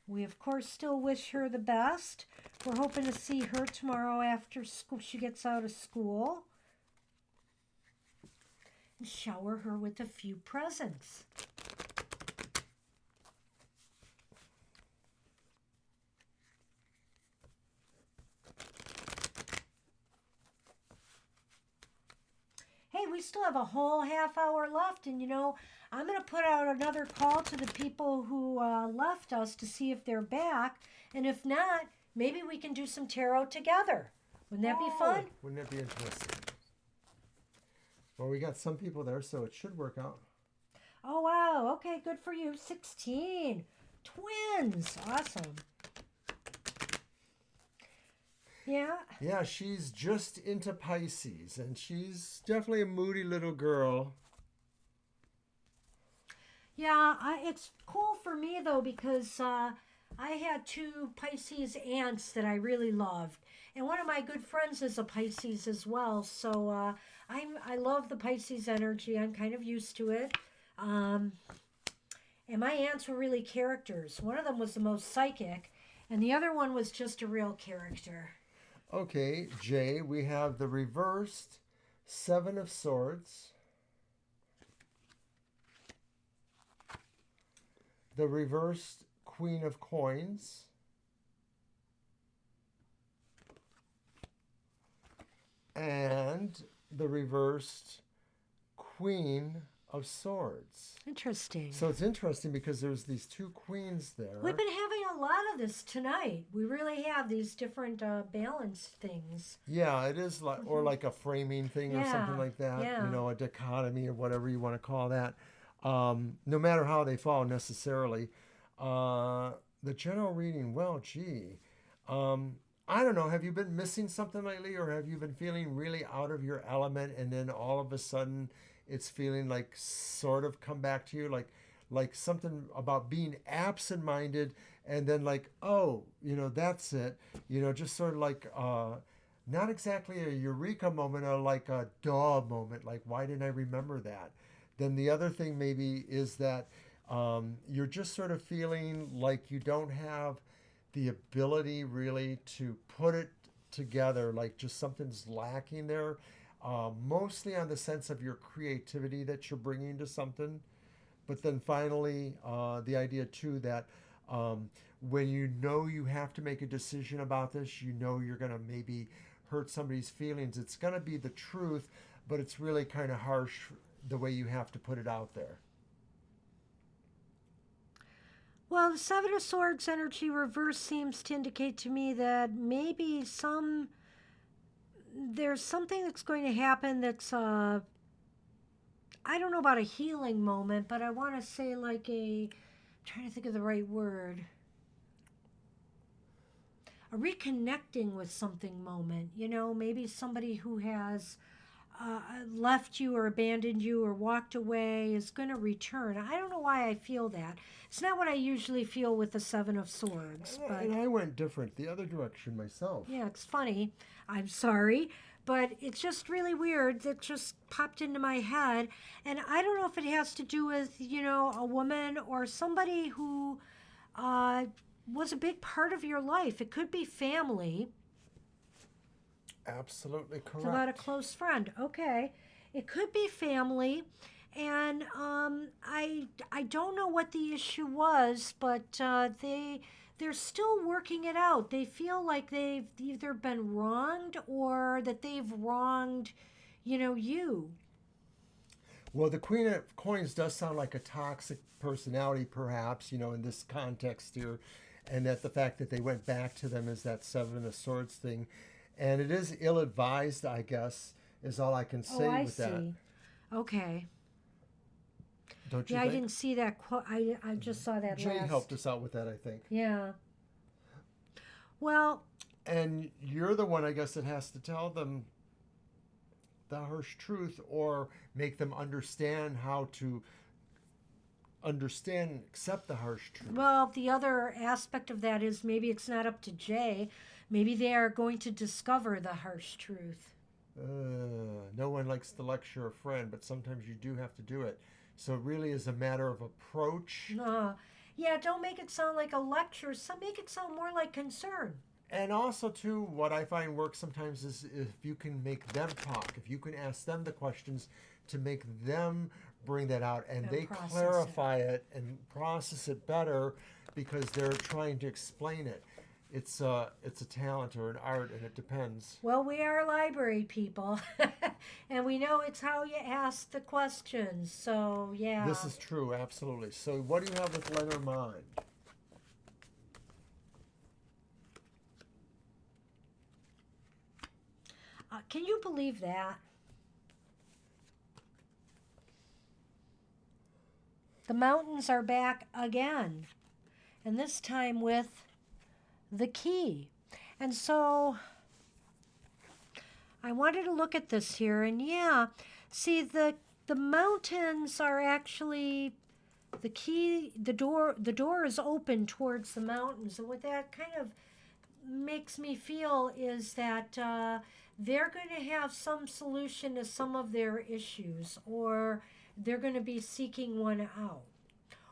we of course still wish her the best. We're hoping to see her tomorrow after school. She gets out of school, and shower her with a few presents. Hey, we still have a whole half hour left, and you know, I'm going to put out another call to the people who left us to see if they're back, and if not, maybe we can do some tarot together. Wouldn't that be fun? Wouldn't that be interesting? Well, we got some people there, so it should work out. Oh, wow. Okay, good for you. 16. Twins. Awesome. Yeah. Yeah, she's just into Pisces, and she's definitely a moody little girl. Yeah, it's cool for me, though, because I had 2 Pisces aunts that I really loved. And one of my good friends is a Pisces as well. So I love the Pisces energy. I'm kind of used to it. And my aunts were really characters. One of them was the most psychic, and the other one was just a real character. Okay, Jay, we have the reversed 7 of Swords, the reversed Queen of Coins, and the reversed Queen of Swords. Interesting. So it's interesting because there's these 2 queens there. We've been having a lot of this tonight. We really have these different balanced things. Yeah, it is like, or like a framing thing or something like that. Yeah. You know, a dichotomy or whatever you want to call that. No matter how they fall necessarily. The general reading, well, gee. I don't know. Have you been missing something lately, or have you been feeling really out of your element, and then all of a sudden it's feeling like sort of come back to you, like something about being absent-minded, and then like, oh, you know, that's it. You know, just sort of like not exactly a eureka moment, or like a duh moment, like why didn't I remember that? Then the other thing maybe is that you're just sort of feeling like you don't have the ability really to put it together, like just something's lacking there, mostly on the sense of your creativity that you're bringing to something. But then finally, the idea too that when you know you have to make a decision about this, you know you're going to maybe hurt somebody's feelings. It's going to be the truth, but it's really kind of harsh the way you have to put it out there. Well, the Seven of Swords energy reverse seems to indicate to me that maybe there's something that's going to happen that's I don't know about a healing moment, but I want to say like I'm trying to think of the right word. A reconnecting with something moment, maybe somebody who has left you or abandoned you or walked away is going to return. I don't know why I feel that. It's not what I usually feel with the Seven of Swords. But And I went different, the other direction myself. yeah, it's funny. I'm sorry. But it's just really weird. That just popped into my head. And I don't know if it has to do with, a woman or somebody who was a big part of your life. It could be family. Absolutely correct. It's about a close friend. Okay. It could be family. And I don't know what the issue was, but they're still working it out. They feel like they've either been wronged or that they've wronged, you. Well, the Queen of Coins does sound like a toxic personality, perhaps, in this context here. And that the fact that they went back to them is that Seven of Swords thing. And it is ill-advised, I guess, is all I can say with that. I see. Okay. Don't you Yeah, think? I didn't see that quote. I just saw that Jay last. helped us out with that, I think. Yeah. Well. And you're the one, I guess, that has to tell them the harsh truth or make them understand how to understand and accept the harsh truth. Well, the other aspect of that is maybe it's not up to Jay. Maybe they are going to discover the harsh truth. No one likes to lecture a friend, but sometimes you do have to do it. So it really is a matter of approach. Yeah, don't make it sound like a lecture. Make it sound more like concern. And also, too, what I find works sometimes is if you can make them talk, if you can ask them the questions to make them bring that out and they clarify it and process it better because they're trying to explain it. It's a talent or an art, and it depends. Well, we are library people, and we know it's how you ask the questions. So, yeah. This is true, absolutely. So what do you have with Lenormand? Can you believe that? The mountains are back again, and this time with the key. And so I wanted to look at this here, and yeah, see the mountains are actually the key. The door is open towards the mountains, and what that kind of makes me feel is that they're going to have some solution to some of their issues, or they're going to be seeking one out.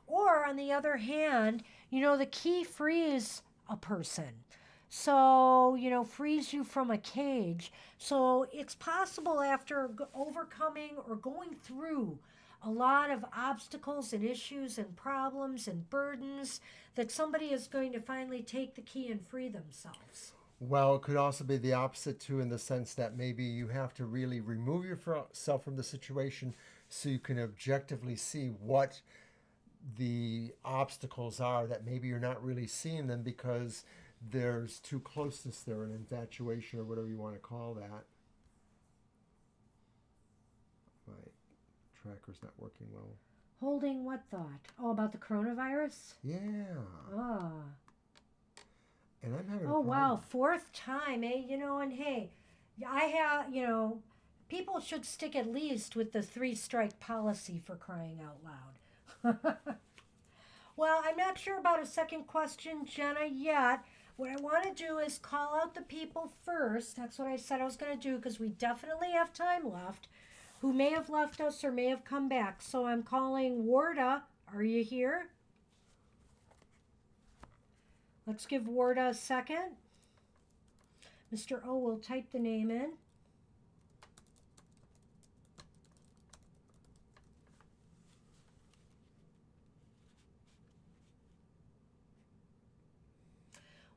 Or on the other hand, the key frees a person. So, frees you from a cage. So it's possible after overcoming or going through a lot of obstacles and issues and problems and burdens that somebody is going to finally take the key and free themselves. Well, it could also be the opposite, too, in the sense that maybe you have to really remove yourself from the situation so you can objectively see what the obstacles are, that maybe you're not really seeing them because there's too closeness there, an infatuation or whatever you want to call that. My tracker's not working well. Holding what thought? Oh, about the coronavirus? Yeah. Ah. And I'm having a Oh, problem. wow. Fourth time, eh? And hey, I have, people should stick at least with the 3-strike policy, for crying out loud. Well, I'm not sure about a second question, Jenna, yet. What I want to do is call out the people first. That's what I said I was going to do, because we definitely have time left, who may have left us or may have come back. So I'm calling Warda. Are you here? Let's give Warda a second. Mr. O will type the name in.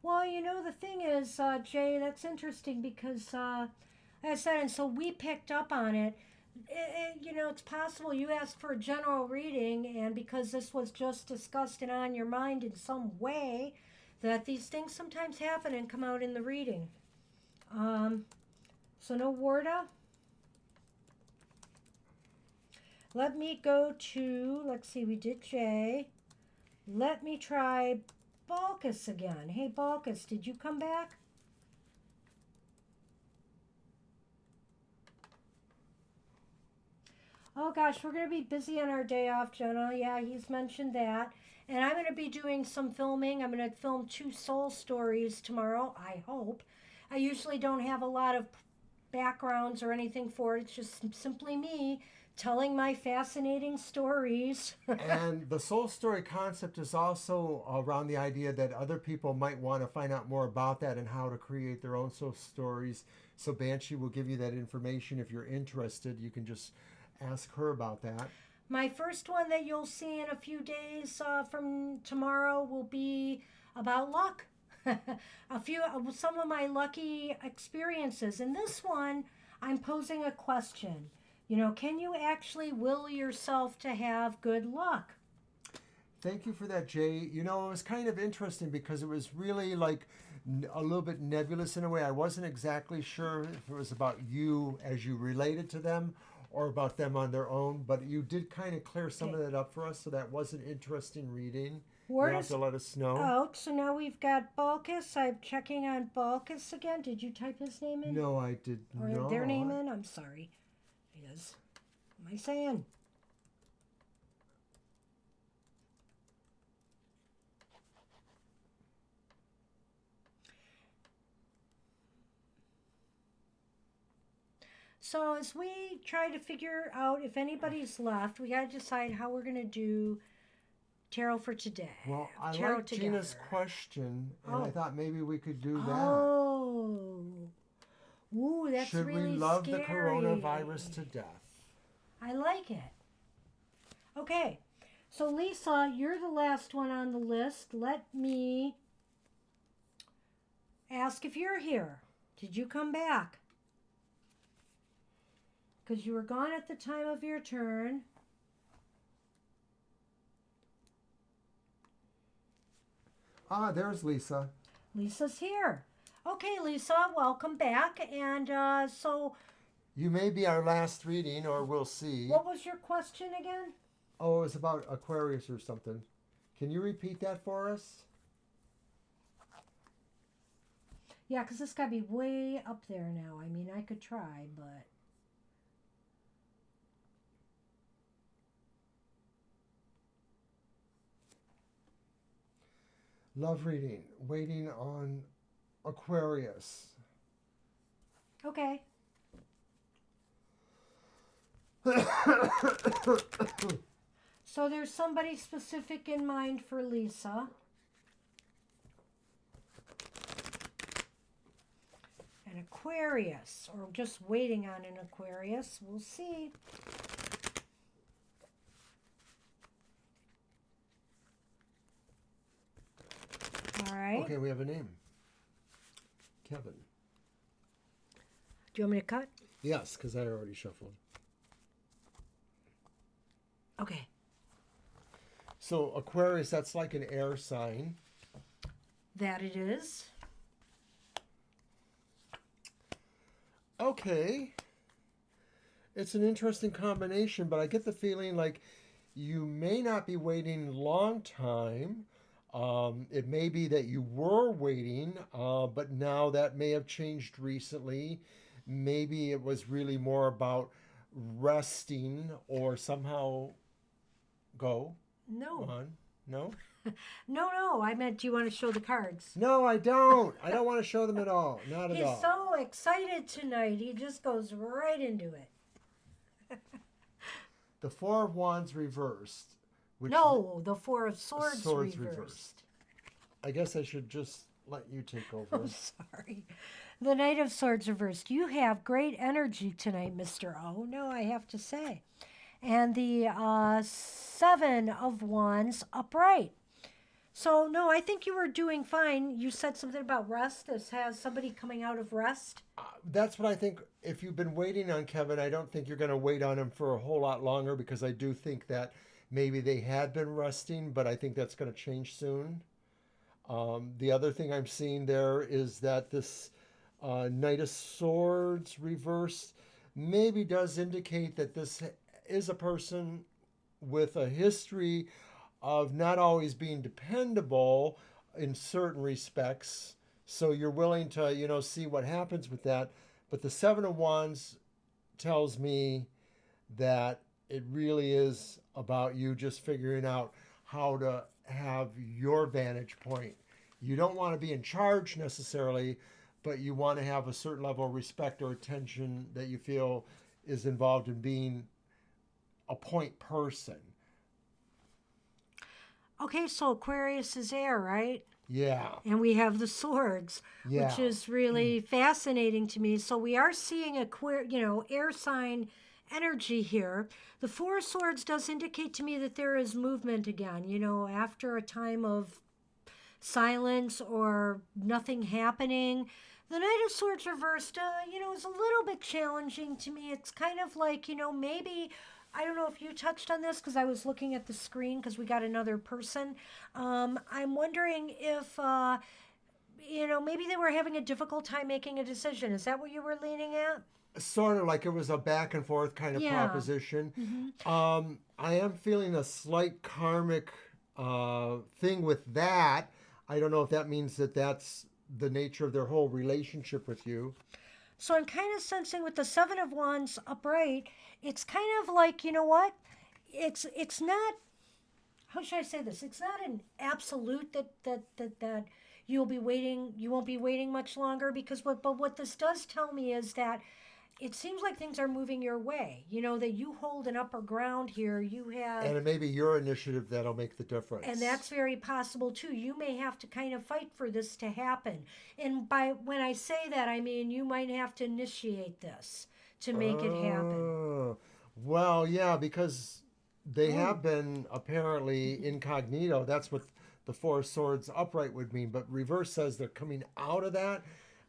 Well, you know, the thing is, Jay, that's interesting because, like I said, and so we picked up on it. You know, it's possible you asked for a general reading, and because this was just discussed and on your mind in some way, that these things sometimes happen and come out in the reading. So no Warda. Let me go to, let's see, we did Jay. Let me try Balkus again. Hey, Balkus, did you come back? Oh gosh, we're going to be busy on our day off, Jenna. Yeah, he's mentioned that. And I'm going to be doing some filming. I'm going to film 2 soul stories tomorrow, I hope. I usually don't have a lot of backgrounds or anything for it. It's just simply me telling my fascinating stories. And the soul story concept is also around the idea that other people might want to find out more about that and how to create their own soul stories. So Banshee will give you that information. If you're interested, you can just ask her about that. My first one that you'll see in a few days from tomorrow will be about luck. Some of my lucky experiences. In this one, I'm posing a question. You know, can you actually will yourself to have good luck? Thank you for that, Jay. You know, it was kind of interesting because it was really like a little bit nebulous in a way. I wasn't exactly sure if it was about you as you related to them or about them on their own, but you did kind of clear some of that up for us, so that was an interesting reading. You'll have to let us know. Oh, so now we've got Balkus. I'm checking on Balkus again. Did you type his name in? No, I did not. Or their name in? I'm sorry. Yes. What am I saying? So as we try to figure out if anybody's left, we got to decide how we're going to do tarot for today. Well, I tarot like Gina's question, and I thought maybe we could do that. Oh. Ooh, that's Should really we love scary. the coronavirus to death? I like it. Okay, so Lisa, you're the last one on the list. Let me ask if you're here. Did you come back? Because you were gone at the time of your turn. Ah, there's Lisa. Lisa's here. Okay, Lisa, welcome back. And so... You may be our last reading, or we'll see. What was your question again? Oh, it was about Aquarius or something. Can you repeat that for us? Yeah, because this got to be way up there now. I mean, I could try, but... Love reading. Waiting on Aquarius. Okay. So there's somebody specific in mind for Lisa. An Aquarius, or just waiting on an Aquarius. We'll see. All right. Okay, we have a name. Kevin. Do you want me to cut? Yes, because I already shuffled. Okay. So Aquarius, that's like an air sign. That it is. Okay. It's an interesting combination, but I get the feeling like you may not be waiting a long time. It may be that you were waiting, but now that may have changed recently. Maybe it was really more about resting or somehow go No. on. No? No. I meant, do you want to show the cards? No, I don't. I don't want to show them at all. Not at all. He's so excited tonight. He just goes right into it. The Four of Wands reversed. No, the Four of Swords reversed. I guess I should just let you take over. Oh, sorry. The Knight of Swords reversed. You have great energy tonight, Mr. O. No, I have to say. And the Seven of Wands upright. So, no, I think you were doing fine. You said something about rest. This has somebody coming out of rest. That's what I think. If you've been waiting on Kevin, I don't think you're going to wait on him for a whole lot longer, because I do think that maybe they had been resting, but I think that's going to change soon. The other thing I'm seeing there is that this Knight of Swords reversed maybe does indicate that this is a person with a history of not always being dependable in certain respects. So you're willing to, see what happens with that. But the Seven of Wands tells me that it really is about you just figuring out how to have your vantage point. You don't want to be in charge necessarily, but you want to have a certain level of respect or attention that you feel is involved in being a point person. Okay, so Aquarius is air, right? Yeah. And we have the swords, Yeah. which is really fascinating to me. So we are seeing air sign energy here. The Four of Swords does indicate to me that there is movement again, after a time of silence or nothing happening. The Knight of Swords reversed, is a little bit challenging to me. It's kind of like, maybe, I don't know if you touched on this because I was looking at the screen because we got another person. I'm wondering if, maybe they were having a difficult time making a decision. Is that what you were leaning at? Sort of like it was a back and forth kind of proposition. Mm-hmm. I am feeling a slight karmic thing with that. I don't know if that means that that's the nature of their whole relationship with you. So I'm kind of sensing with the Seven of Wands upright, it's kind of like, you know what? It's not, how should I say this? It's not an absolute that you won't be waiting much longer, because what this does tell me is that it seems like things are moving your way. That you hold an upper ground here. You have, And it may be your initiative that'll make the difference. and that's very possible too. You may have to kind of fight for this to happen. And when I say that, I mean you might have to initiate this to make it happen. Well, yeah, because they have been apparently incognito. That's what the Four of Swords upright would mean. But reverse says they're coming out of that.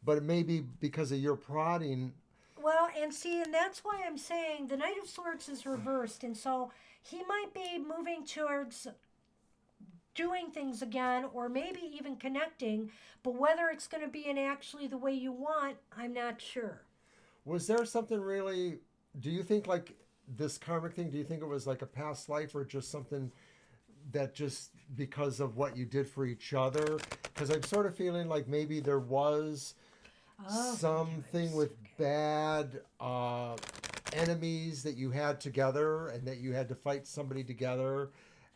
But it may be because of your prodding. Well, and that's why I'm saying the Knight of Swords is reversed. And so he might be moving towards doing things again, or maybe even connecting. But whether it's going to be in actually the way you want, I'm not sure. Was there something really, do you think like this karmic thing, do you think it was like a past life, or just something that just because of what you did for each other? Because I'm sort of feeling like maybe there was something with bad enemies that you had together and that you had to fight somebody together.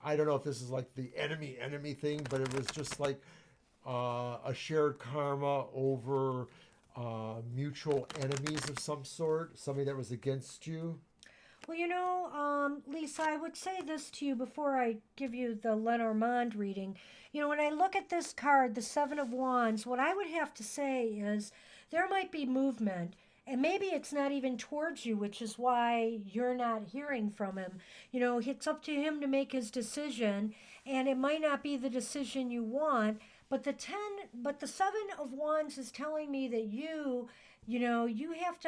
I don't know if this is like the enemy thing, but it was just like a shared karma over mutual enemies of some sort, somebody that was against you. Well, Lisa, I would say this to you before I give you the Lenormand reading. When I look at this card, the Seven of Wands, what I would have to say is there might be movement, and maybe it's not even towards you, which is why you're not hearing from him. It's up to him to make his decision, and it might not be the decision you want, but the Seven of Wands is telling me that you have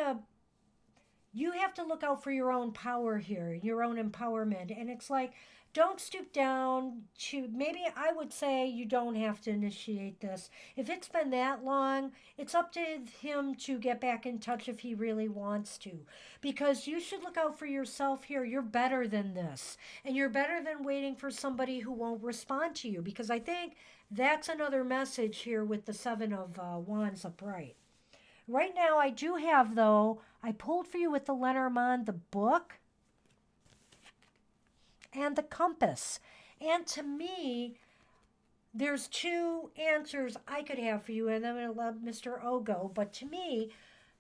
to look out for your own power here, your own empowerment. And it's like, don't stoop down to, maybe I would say you don't have to initiate this. If it's been that long, it's up to him to get back in touch if he really wants to. Because you should look out for yourself here. You're better than this. And you're better than waiting for somebody who won't respond to you. Because I think that's another message here with the Seven of Wands upright. Right now, I do have, though, I pulled for you with the Lenormand the book and the compass. And to me, there's two answers I could have for you, and I'm going to let Mr. O go. But to me,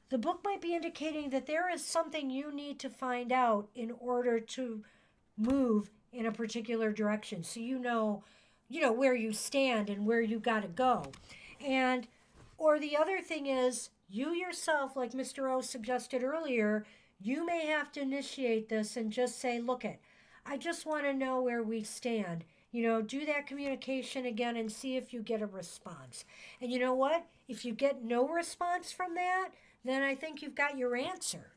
the book might be indicating that there is something you need to find out in order to move in a particular direction. So you know where you stand and where you got to go. And, or the other thing is, you yourself, like Mr. O suggested earlier, you may have to initiate this and just say, look it, I just want to know where we stand. You know, do that communication again and see if you get a response. And you know what? If you get no response from that, then I think you've got your answer.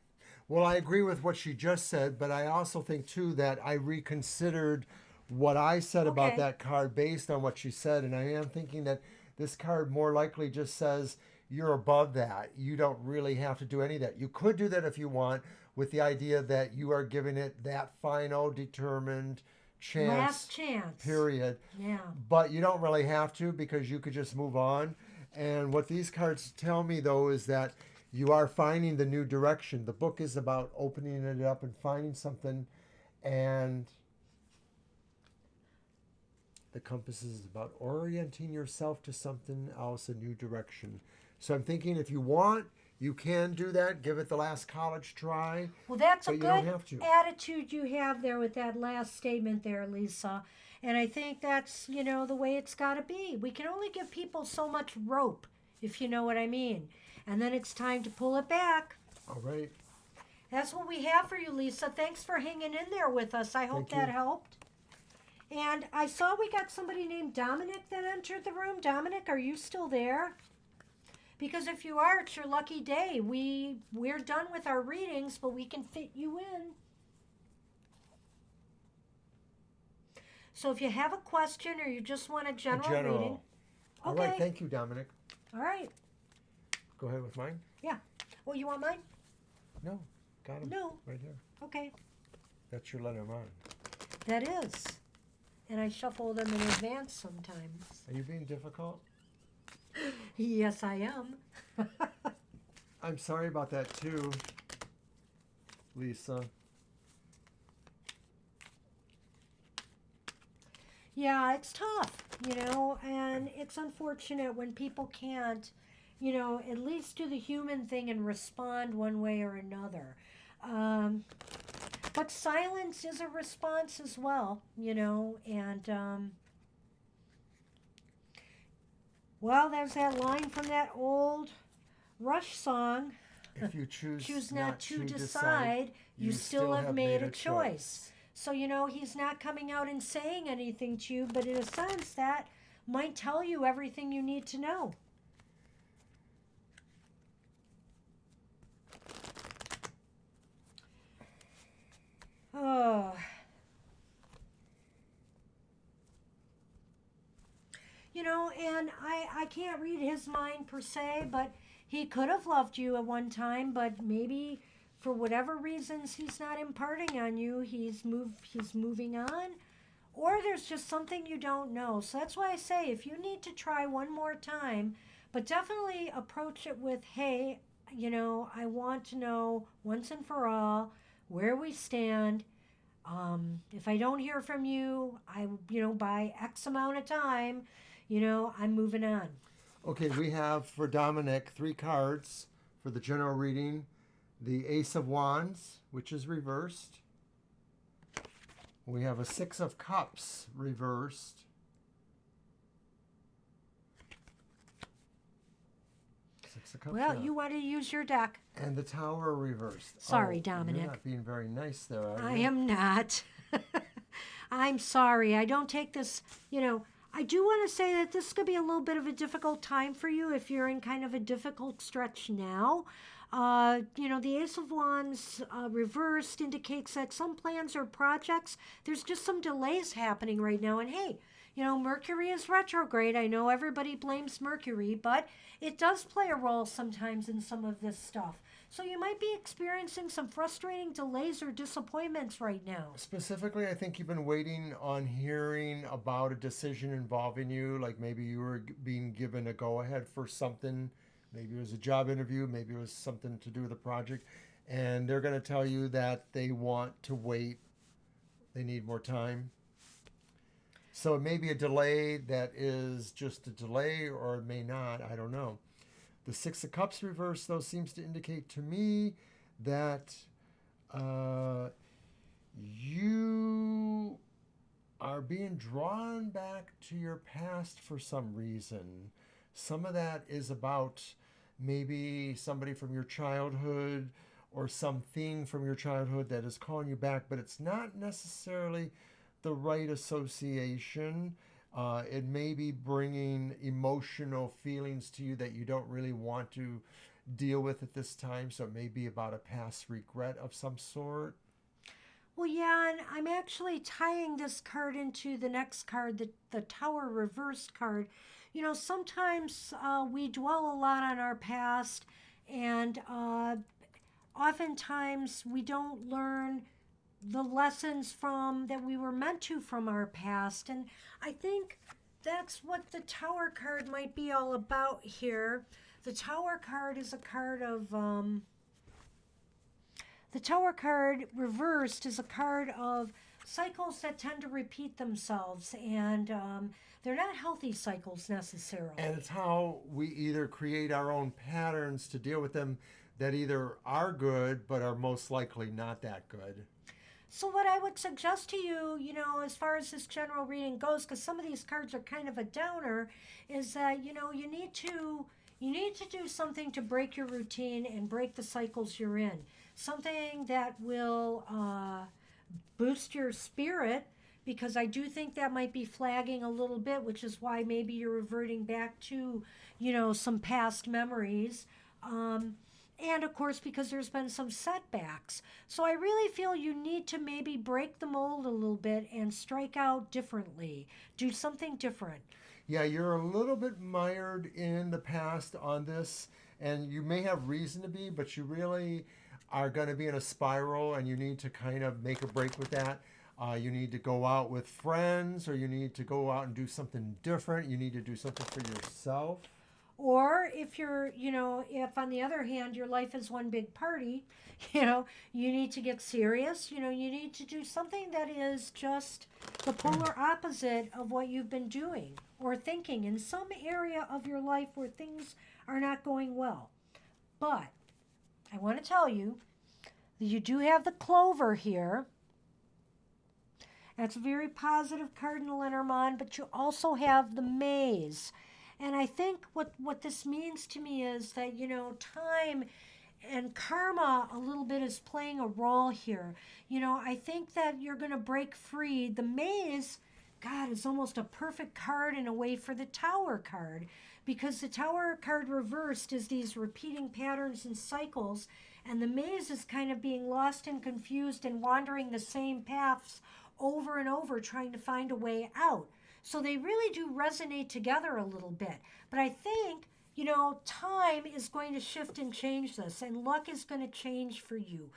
Well, I agree with what she just said, but I also think too that I reconsidered what I said about Okay. that card based on what she said, and I am thinking that this card more likely just says you're above that. You don't really have to do any of that. You could do that if you want, with the idea that you are giving it that final determined chance. Last chance. Period. Yeah. But you don't really have to, because you could just move on. And what these cards tell me though is that you are finding the new direction. The book is about opening it up and finding something, and the compass is about orienting yourself to something else, a new direction. So I'm thinking if you want, you can do that. Give it the last college try. Well, that's a But you don't good have to. attitude you have there with that last statement there, Lisa. And I think that's, you know, the way it's got to be. We can only give people so much rope, if you know what I mean. And then it's time to pull it back. All right. That's what we have for you, Lisa. Thanks for hanging in there with us. I hope Thank that you. helped. And I saw we got somebody named Dominic that entered the room. Dominic, are you still there? Because if you are, it's your lucky day. We're done with our readings, but we can fit you in. So if you have a question or you just want a general reading. All Okay. right. Thank you, Dominic. All right. Go ahead with mine. Well, you want mine? No. Got him. No. Right here. Okay. That's your letter mine. That is. And I shuffle them in advance sometimes. Are you being difficult? Yes, I am. I'm sorry about that too, Lisa. Yeah, it's tough, you know, and it's unfortunate when people can't, you know, at least do the human thing and respond one way or another. But silence is a response as well, you know, and, well, there's that line from that old Rush song. If you choose Not to decide, you still have made a choice. So, you know, he's not coming out and saying anything to you, but in a sense, that might tell you everything you need to know. Oh. You know, and I can't read his mind per se, but he could have loved you at one time, but maybe for whatever reasons he's not imparting on you, he's moving on, or there's just something you don't know. So that's why I say if you need to try one more time, but definitely approach it with, hey, you know, I want to know once and for all where we stand. If I don't hear from you, by X amount of time, I'm moving on. Okay, we have for Dominic 3 cards for the general reading. The Ace of Wands, which is reversed. We have a 6 of Cups reversed. Six of Cups. Well, yeah. you want to use your deck. And the Tower reversed. Sorry, Dominic. You're not being very nice there, are you? I am not. I'm sorry. I don't take this, I do want to say that this could be a little bit of a difficult time for you if you're in kind of a difficult stretch now. The Ace of Wands reversed indicates that some plans or projects, there's just some delays happening right now. And hey, Mercury is retrograde. I know everybody blames Mercury, but it does play a role sometimes in some of this stuff. So you might be experiencing some frustrating delays or disappointments right now. Specifically, I think you've been waiting on hearing about a decision involving you, like maybe you were being given a go-ahead for something. Maybe it was a job interview, maybe it was something to do with a project, and they're going to tell you that they want to wait. They need more time. So it may be a delay that is just a delay, or it may not. I don't know. The 6 of Cups reversed, though, seems to indicate to me that you are being drawn back to your past for some reason. Some of that is about maybe somebody from your childhood or something from your childhood that is calling you back, but it's not necessarily the right association. It may be bringing emotional feelings to you that you don't really want to deal with at this time. So it may be about a past regret of some sort. Well, yeah, and I'm actually tying this card into the next card, the Tower reversed card. You know, sometimes we dwell a lot on our past, and oftentimes we don't learn the lessons from that we were meant to from our past. And I think that's what the Tower card might be all about here. The Tower card is a card of the Tower card reversed is a card of cycles that tend to repeat themselves, and they're not healthy cycles necessarily. And it's how we either create our own patterns to deal with them that either are good but are most likely not that good. So what I would suggest to you, you know, as far as this general reading goes, because some of these cards are kind of a downer, is that you need to do something to break your routine and break the cycles you're in. Something that will boost your spirit, because I do think that might be flagging a little bit, which is why maybe you're reverting back to, some past memories. And of course, because there's been some setbacks. So I really feel you need to maybe break the mold a little bit and strike out differently. Do something different. Yeah, you're a little bit mired in the past on this, and you may have reason to be, but you really are going to be in a spiral, and you need to kind of make a break with that. You need to go out with friends, or you need to go out and do something different. You need to do something for yourself. Or if if on the other hand, your life is one big party, you need to get serious. You need to do something that is just the polar opposite of what you've been doing or thinking in some area of your life where things are not going well. But I want to tell you that you do have the Clover here. That's a very positive cardinal Lenormand, but you also have the Maze. And I think what this means to me is that, time and karma a little bit is playing a role here. I think that you're going to break free. The Maze, God, is almost a perfect card in a way for the Tower card, because the Tower card reversed is these repeating patterns and cycles, and the Maze is kind of being lost and confused and wandering the same paths over and over, trying to find a way out. So they really do resonate together a little bit. But I think, time is going to shift and change this, and luck is going to change for you.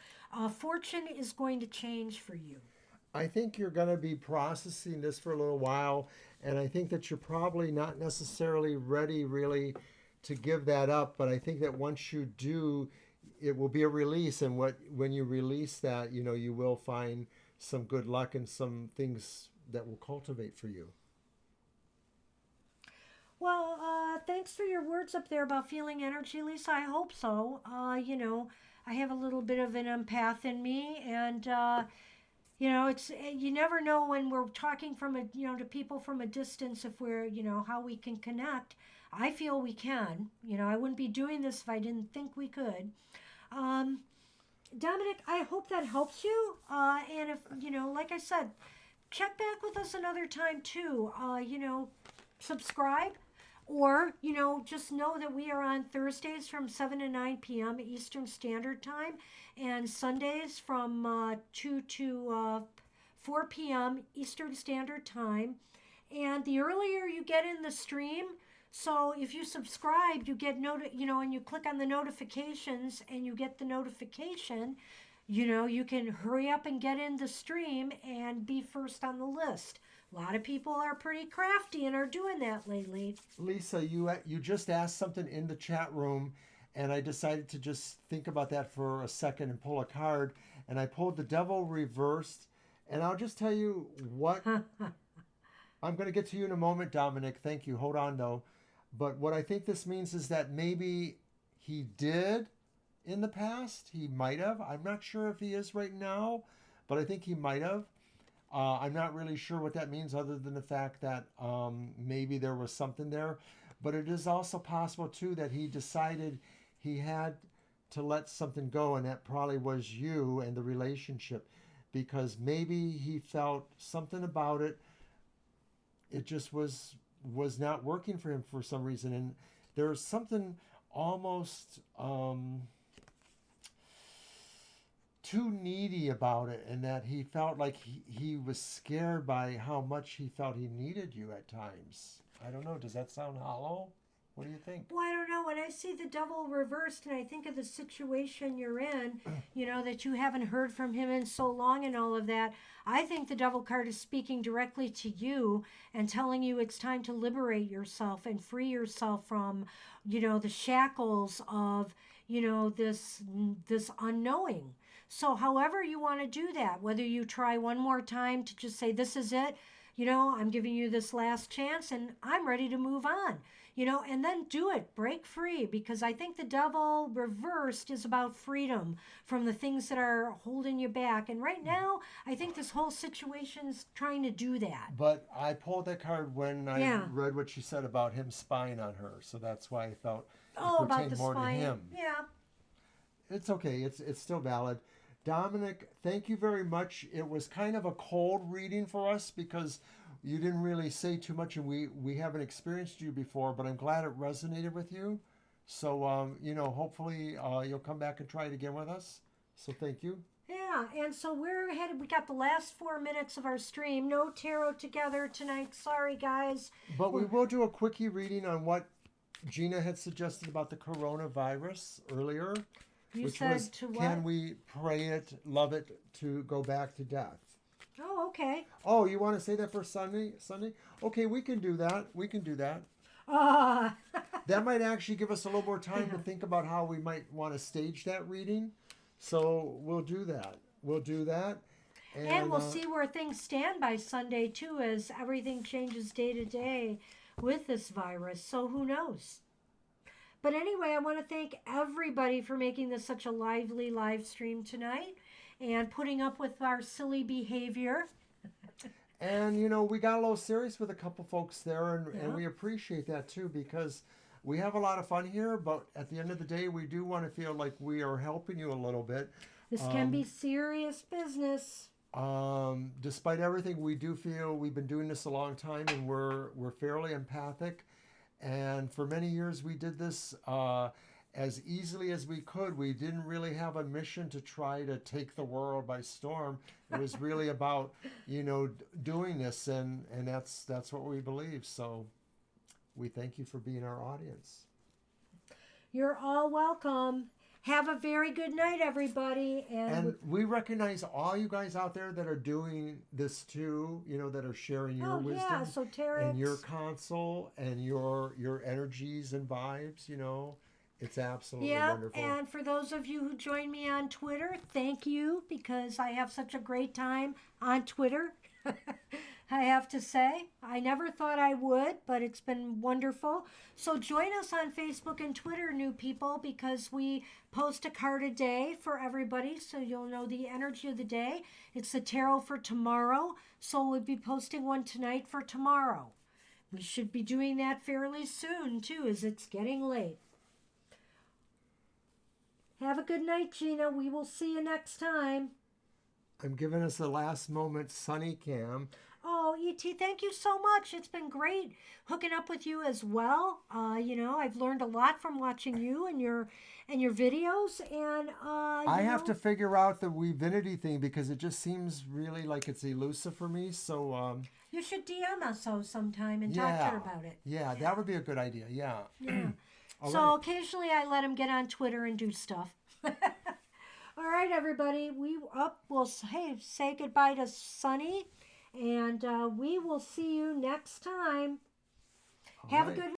Fortune is going to change for you. I think you're going to be processing this for a little while, and I think that you're probably not necessarily ready really to give that up, but I think that once you do, it will be a release, and when you release that, you will find some good luck and some things that will cultivate for you. Well, thanks for your words up there about feeling energy, Lisa. I hope so. I have a little bit of an empath in me, and it's you never know when we're talking from to people from a distance if we're how we can connect. I feel we can. I wouldn't be doing this if I didn't think we could. Dominic, I hope that helps you. And if like I said, check back with us another time too. Subscribe. Or, just know that we are on Thursdays from 7 to 9 p.m. Eastern Standard Time, and Sundays from 2 to 4 p.m. Eastern Standard Time. And the earlier you get in the stream, so if you subscribe, you get and you click on the notifications and you get the notification, you can hurry up and get in the stream and be first on the list. A lot of people are pretty crafty and are doing that lately. Lisa, you just asked something in the chat room, and I decided to just think about that for a second and pull a card. And I pulled the Devil reversed, and I'll just tell you what I'm going to get to you in a moment, Dominic. Thank you. Hold on, though. But what I think this means is that maybe he did in the past. He might have. I'm not sure if he is right now, but I think he might have. I'm not really sure what that means other than the fact that maybe there was something there. But it is also possible too that he decided he had to let something go, and that probably was you and the relationship, because maybe he felt something about it. It just was not working for him for some reason, and there was something almost too needy about it, and that he felt like he was scared by how much he felt he needed you at times. I don't know. Does that sound hollow? What do you think? Well, I don't know. When I see the devil reversed and I think of the situation you're in, that you haven't heard from him in so long and all of that, I think the devil card is speaking directly to you and telling you it's time to liberate yourself and free yourself from, the shackles of, this unknowing. So however you want to do that, whether you try one more time to just say, this is it, I'm giving you this last chance and I'm ready to move on. And then do it, break free, because I think the devil reversed is about freedom from the things that are holding you back. And right now, I think this whole situation is trying to do that. But I pulled that card when I read what she said about him spying on her, so that's why I felt it pertained more to him. Yeah. It's okay. It's still valid. Dominic, thank you very much. It was kind of a cold reading for us because you didn't really say too much, and we haven't experienced you before, but I'm glad it resonated with you. So, hopefully you'll come back and try it again with us. So thank you. Yeah, and so we're headed. We got the last 4 minutes of our stream. No tarot together tonight. Sorry, guys. But we will do a quickie reading on what Gina had suggested about the coronavirus earlier. You which said was, to what? can we pray it, love it, to go back to death? Oh, okay. Oh, you want to say that for Sunday? Okay, we can do that. That might actually give us a little more time to think about how we might want to stage that reading. So we'll do that. And we'll see where things stand by Sunday, too, as everything changes day to day with this virus. So who knows? But anyway, I want to thank everybody for making this such a lively live stream tonight and putting up with our silly behavior. And, we got a little serious with a couple folks there, and we appreciate that, too, because we have a lot of fun here, but at the end of the day, we do want to feel like we are helping you a little bit. This can be serious business. Despite everything, we do feel we've been doing this a long time, and we're fairly empathic. And for many years, we did this as easily as we could. We didn't really have a mission to try to take the world by storm. It was really about, doing this, and that's what we believe. So we thank you for being our audience. You're all welcome. Have a very good night, everybody. And we recognize all you guys out there that are doing this too, that are sharing your wisdom and your console and your energies and vibes, It's absolutely wonderful. And for those of you who join me on Twitter, thank you, because I have such a great time on Twitter. I have to say, I never thought I would, but it's been wonderful. So join us on Facebook and Twitter, new people, because we post a card a day for everybody, so you'll know the energy of the day. It's the tarot for tomorrow, so we'll be posting one tonight for tomorrow. We should be doing that fairly soon, too, as it's getting late. Have a good night, Gina. We will see you next time. I'm giving us the last moment, Sunny Cam. Oh, E.T., thank you so much. It's been great hooking up with you as well. I've learned a lot from watching you and your videos. And I have to figure out the Wevinity thing because it just seems really like it's elusive for me. So you should DM us sometime and talk to her about it. Yeah, that would be a good idea. Yeah. So occasionally I let him get on Twitter and do stuff. All right, everybody. We'll say goodbye to Sunny. And we will see you next time. Have a good